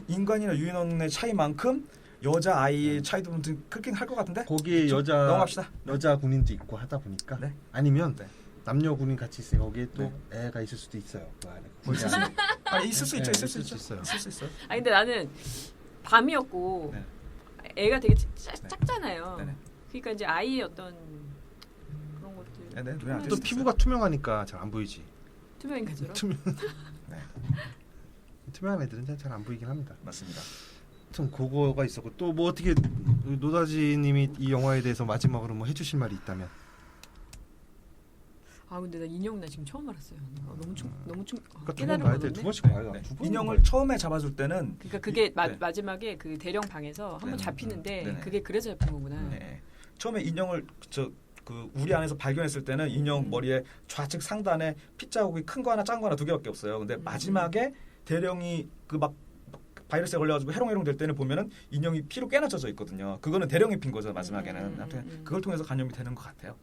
인간이나 유인원의 차이만큼 여자 아이의 차이도 그렇게 할 것 같은데? 거기에 그쵸? 넘어갑시다. 여자 군인도 있고 하다 보니까 네. 아니면 네. 남녀 군인 같이 있어요. 거기에 또 애가 있을 수도 있어요. 그 안에. 있을 수 있죠. 네, 있을 수 있어요. 있을 수 있어요. 아 근데 나는 밤이었고 네. 애가 되게 작잖아요. 네네. 그러니까 이제 아이의 어떤 그런 것들 네네. 눈에 안 또 띄었어요. 피부가 투명하니까 잘 안 보이지. 투명인 것처럼. 네. 투명한 애들은 잘 안 보이긴 합니다. 맞습니다. 하여튼 그거가 있었고 또 뭐 어떻게 노다지님이 이 영화에 대해서 마지막으로 뭐 해주실 말이 있다면. 아 근데 나 인형 나 지금 처음 알았어요. 너무 그러니까 두 번 깨달은 봐야 돼. 거던데? 두 번씩 봐요. 네. 두 번 인형을 봐요. 처음에 잡아줄 때는 그러니까 그게 네. 마지막에 그 대령 방에서 한번 네네. 잡히는데 네네. 그게 그래서 잡힌 거구나. 네. 처음에 인형을 그 우리 안에서 발견했을 때는 인형 머리에 좌측 상단에 피 자국이 큰 거 하나 작은 거 하나 두 개밖에 없어요. 근데 마지막에 대령이 그 막 바이러스에 걸려가지고 해롱해롱 될 때는 보면은 인형이 피로 꽤나 젖어 있거든요. 그거는 대령이 핀 거죠 마지막에는. 아무튼 그걸 통해서 간염이 되는 것 같아요.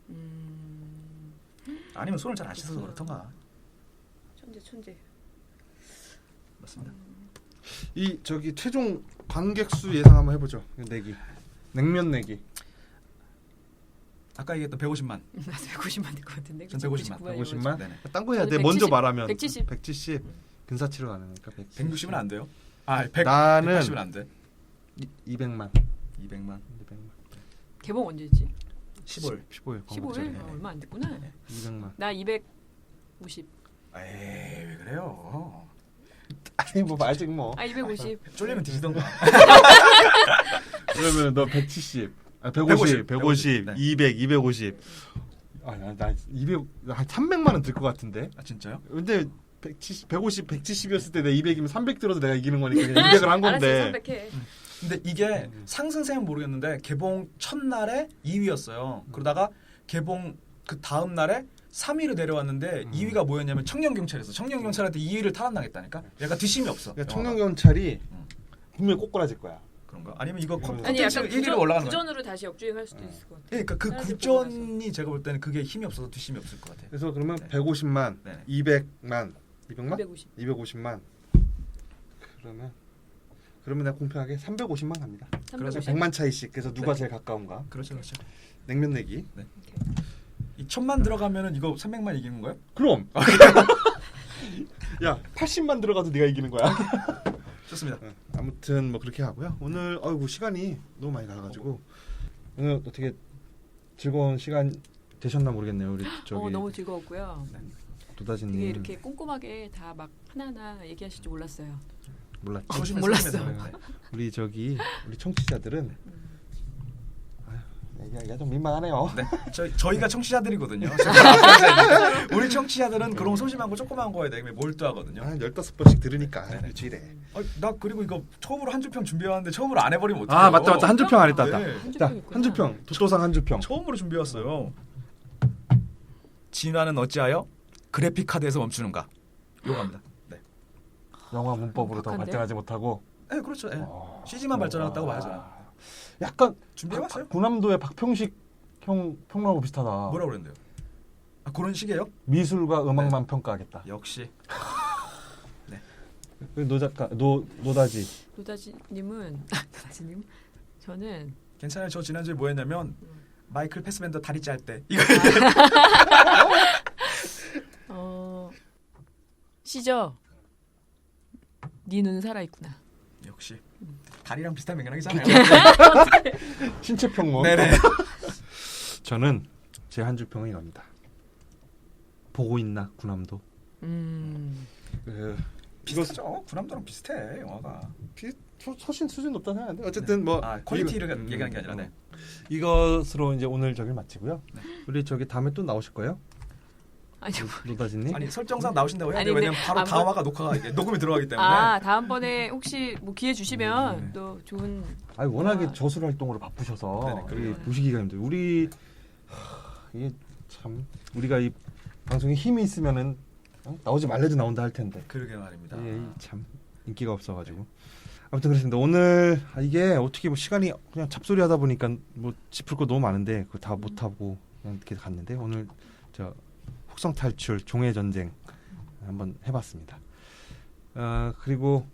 아니면 손을 잘 안 씻어서 그렇던가. 천재. 맞습니다. 이 저기 최종 관객 수 예상 한번 해보죠. 내기. 냉면 내기. 아까 얘기했던 150만. 나도 150만 될 것 같은데. 전 150만. 150만? 네네. 딴 거 해야 돼. 저는 먼저 170, 말하면 170. 170. 근사치로 가능하니까 160은 안 돼요. 아, 100. 나는 180은 안 돼. 200만. 200만. 개봉 언제지? 15일. 15일. 15일? 얼마 안 됐구나. 200만. 나 250. 에이, 왜 그래요? 아니 뭐 아직 뭐. 아 250. 쫄리면 뒤지던가. 그러면 너 170. 아 150. 150. 네. 200. 250. 나 200, 한 300만 원 들 것 같은데. 아 진짜요? 근데 170, 150, 170이었을 때 내 200이면 300 들어도 내가 이기는 거니까 그냥 200을 한 건데. 알았어, 300해. 근데 이게 상승세는 모르겠는데 개봉 첫날에 2위였어요. 그러다가 개봉 그 다음 날에 3위로 내려왔는데 2위가 뭐였냐면 청년경찰이었어. 청년경찰한테 2위를 탈환당했다니까. 약간 뒷심이 없어. 그러니까 청년경찰이 분명히 꼬꾸라질 거야. 그런가? 아니면 이거 아니, 아니 콘텐츠 약간 1위로 올라가는 거야? 구전으로 다시 역주행할 수도 있을 것 같아. 그러니까 그 사람들 구전이 제가 볼 때는 그게 힘이 없어서 뒷심이 없을 것 같아요. 그래서 그러면 네. 150만, 네. 200만, 200만? 250. 250만. 그러면 내가 공평하게 350만 갑니다. 350. 100만 차이씩. 그래서 누가 네. 제일 가까운가? 그렇죠, 그렇죠. 냉면 내기. 이 1000만 들어가면은 이거 300만 이기는 거예요? 그럼. 야, 80만 들어가도 네가 이기는 거야. 좋습니다. 아무튼 뭐 그렇게 하고요. 오늘 어이구 시간이 너무 많이 가가지고 오늘 어떻게 즐거운 시간 되셨나 모르겠네요. 우리 저기 너무 즐거웠고요. 도다지님 되게 이렇게 꼼꼼하게 다 막 하나하나 얘기하실 줄 몰랐어요. 몰랐죠. 소심해, 몰랐어. 소심해서. 네. 우리 청취자들은 얘기하기가 좀 민망하네요. 네, 저희가 청취자들이거든요. 우리 청취자들은 그런 소심한 거 조그만 거에 되게 몰두하거든요. 한 15번씩 들으니까 네네. 지래. 나 그리고 이거 처음으로 한 주평 준비해왔는데 처음으로 안 해버리면 어떡해요? 아 맞다 한 주평 안 했다. 네. 자, 한 주평 도도상 한 주평. 처음으로 준비해왔어요. 진화는 어찌하여 그래픽 카드에서 멈추는가? 요겁니다. 네, 영화 문법으로 더 박한데? 발전하지 못하고. 네 그렇죠. 네. CG만 발전했다고 봐야죠. 약간 준비해봤어요? 군함도의 박평식 형 평론하고 비슷하다. 뭐라 그랬는데요? 아, 그런 식이에요? 미술과 음악만 네. 평가하겠다. 역시. 노 작가 노다지. 노다지님은 노다지님 저는 괜찮아요. 저 지난주에 뭐 했냐면 마이클 패스벤더 다리 짤 때 이거 시저 네 눈은 살아 있구나. 역시 다리랑 비슷한 맥락이잖아요. 신체 평론. 네네. 저는 제 한 주평은 이겁니다. 보고 있나 군함도. 비슷하죠. 군함도랑 비슷해 영화가. 소신 수준 높다 생각하는데 어쨌든 뭐 퀄리티를 얘기하는 게 아니라 네. 이것으로 이제 오늘 저기 마치고요. 네. 우리 저기 다음에 또 나오실 거예요? 아니요. 노다지님? 아니 설정상 나오신다고 해야 아니, 돼요. 왜냐면 근데 바로 안 다음 보- 화가 녹화가 이게 녹음이 들어가기 때문에. 다음번에 혹시 뭐 기회 주시면 또 좋은 아니 워낙에 저술 활동으로 바쁘셔서 네네, 우리 그래요. 보시기가 힘들어요. 우리 이게 참 우리가 이 방송에 힘이 있으면은 나오지 말래도 나온다 할 텐데 그러게 말입니다. 이게 참 인기가 없어가지고 아무튼 그렇습니다. 오늘 이게 어떻게 뭐 시간이 그냥 잡소리 하다 보니까 뭐 짚을 거 너무 많은데 그거 다 못하고 그냥 이렇게 갔는데 오늘 저 혹성 탈출 종의 전쟁 한번 해봤습니다. 그리고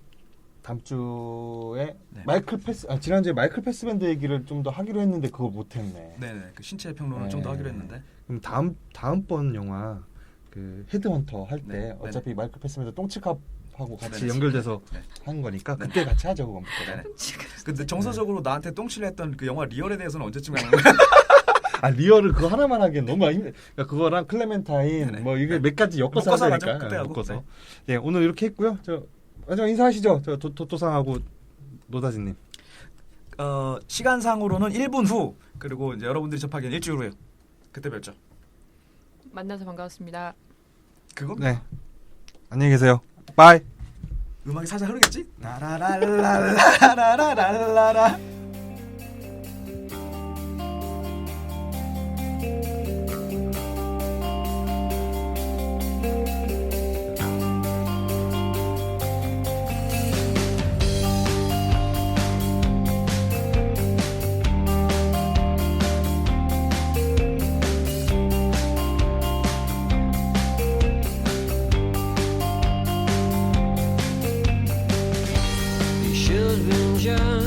다음 주에 네. 마이클 패스 지난주에 마이클 패스밴드 얘기를 좀 더 하기로 했는데 그걸 못했네. 네네. 그 신체 평론을 네. 좀 더 하기로 했는데. 그럼 다음번 영화 그 헤드헌터 할 때 네. 어차피 마이클 패스밴드 똥치캅하고 같이 네네. 연결돼서 네. 하는 거니까 네네. 그때 같이 하죠 그건. 네네. 근데 정서적으로 나한테 똥칠을 했던 그 영화 리얼에 대해서는 언제쯤 하는 거야? 리얼을 그거 하나만 하기엔 너무 힘들. 그러니까 그거랑 클레멘타인 네네. 뭐 이게 몇 가지 엮어서 묶어서 하니까 하죠. 그때 하고. 묶어서. 네. 네 오늘 이렇게 했고요. 저 인사하시죠. 저 도토상하고 노다지님. 시간상으로는 1분 후 그리고 이제 여러분들이 접하기엔 일주일 후에요. 그때 뵙죠. 만나서 반가웠습니다. 그거 네 안녕히 계세요. 바이. 음악이 살짝 흐르겠지? 라라라라라라라라라. You should have been just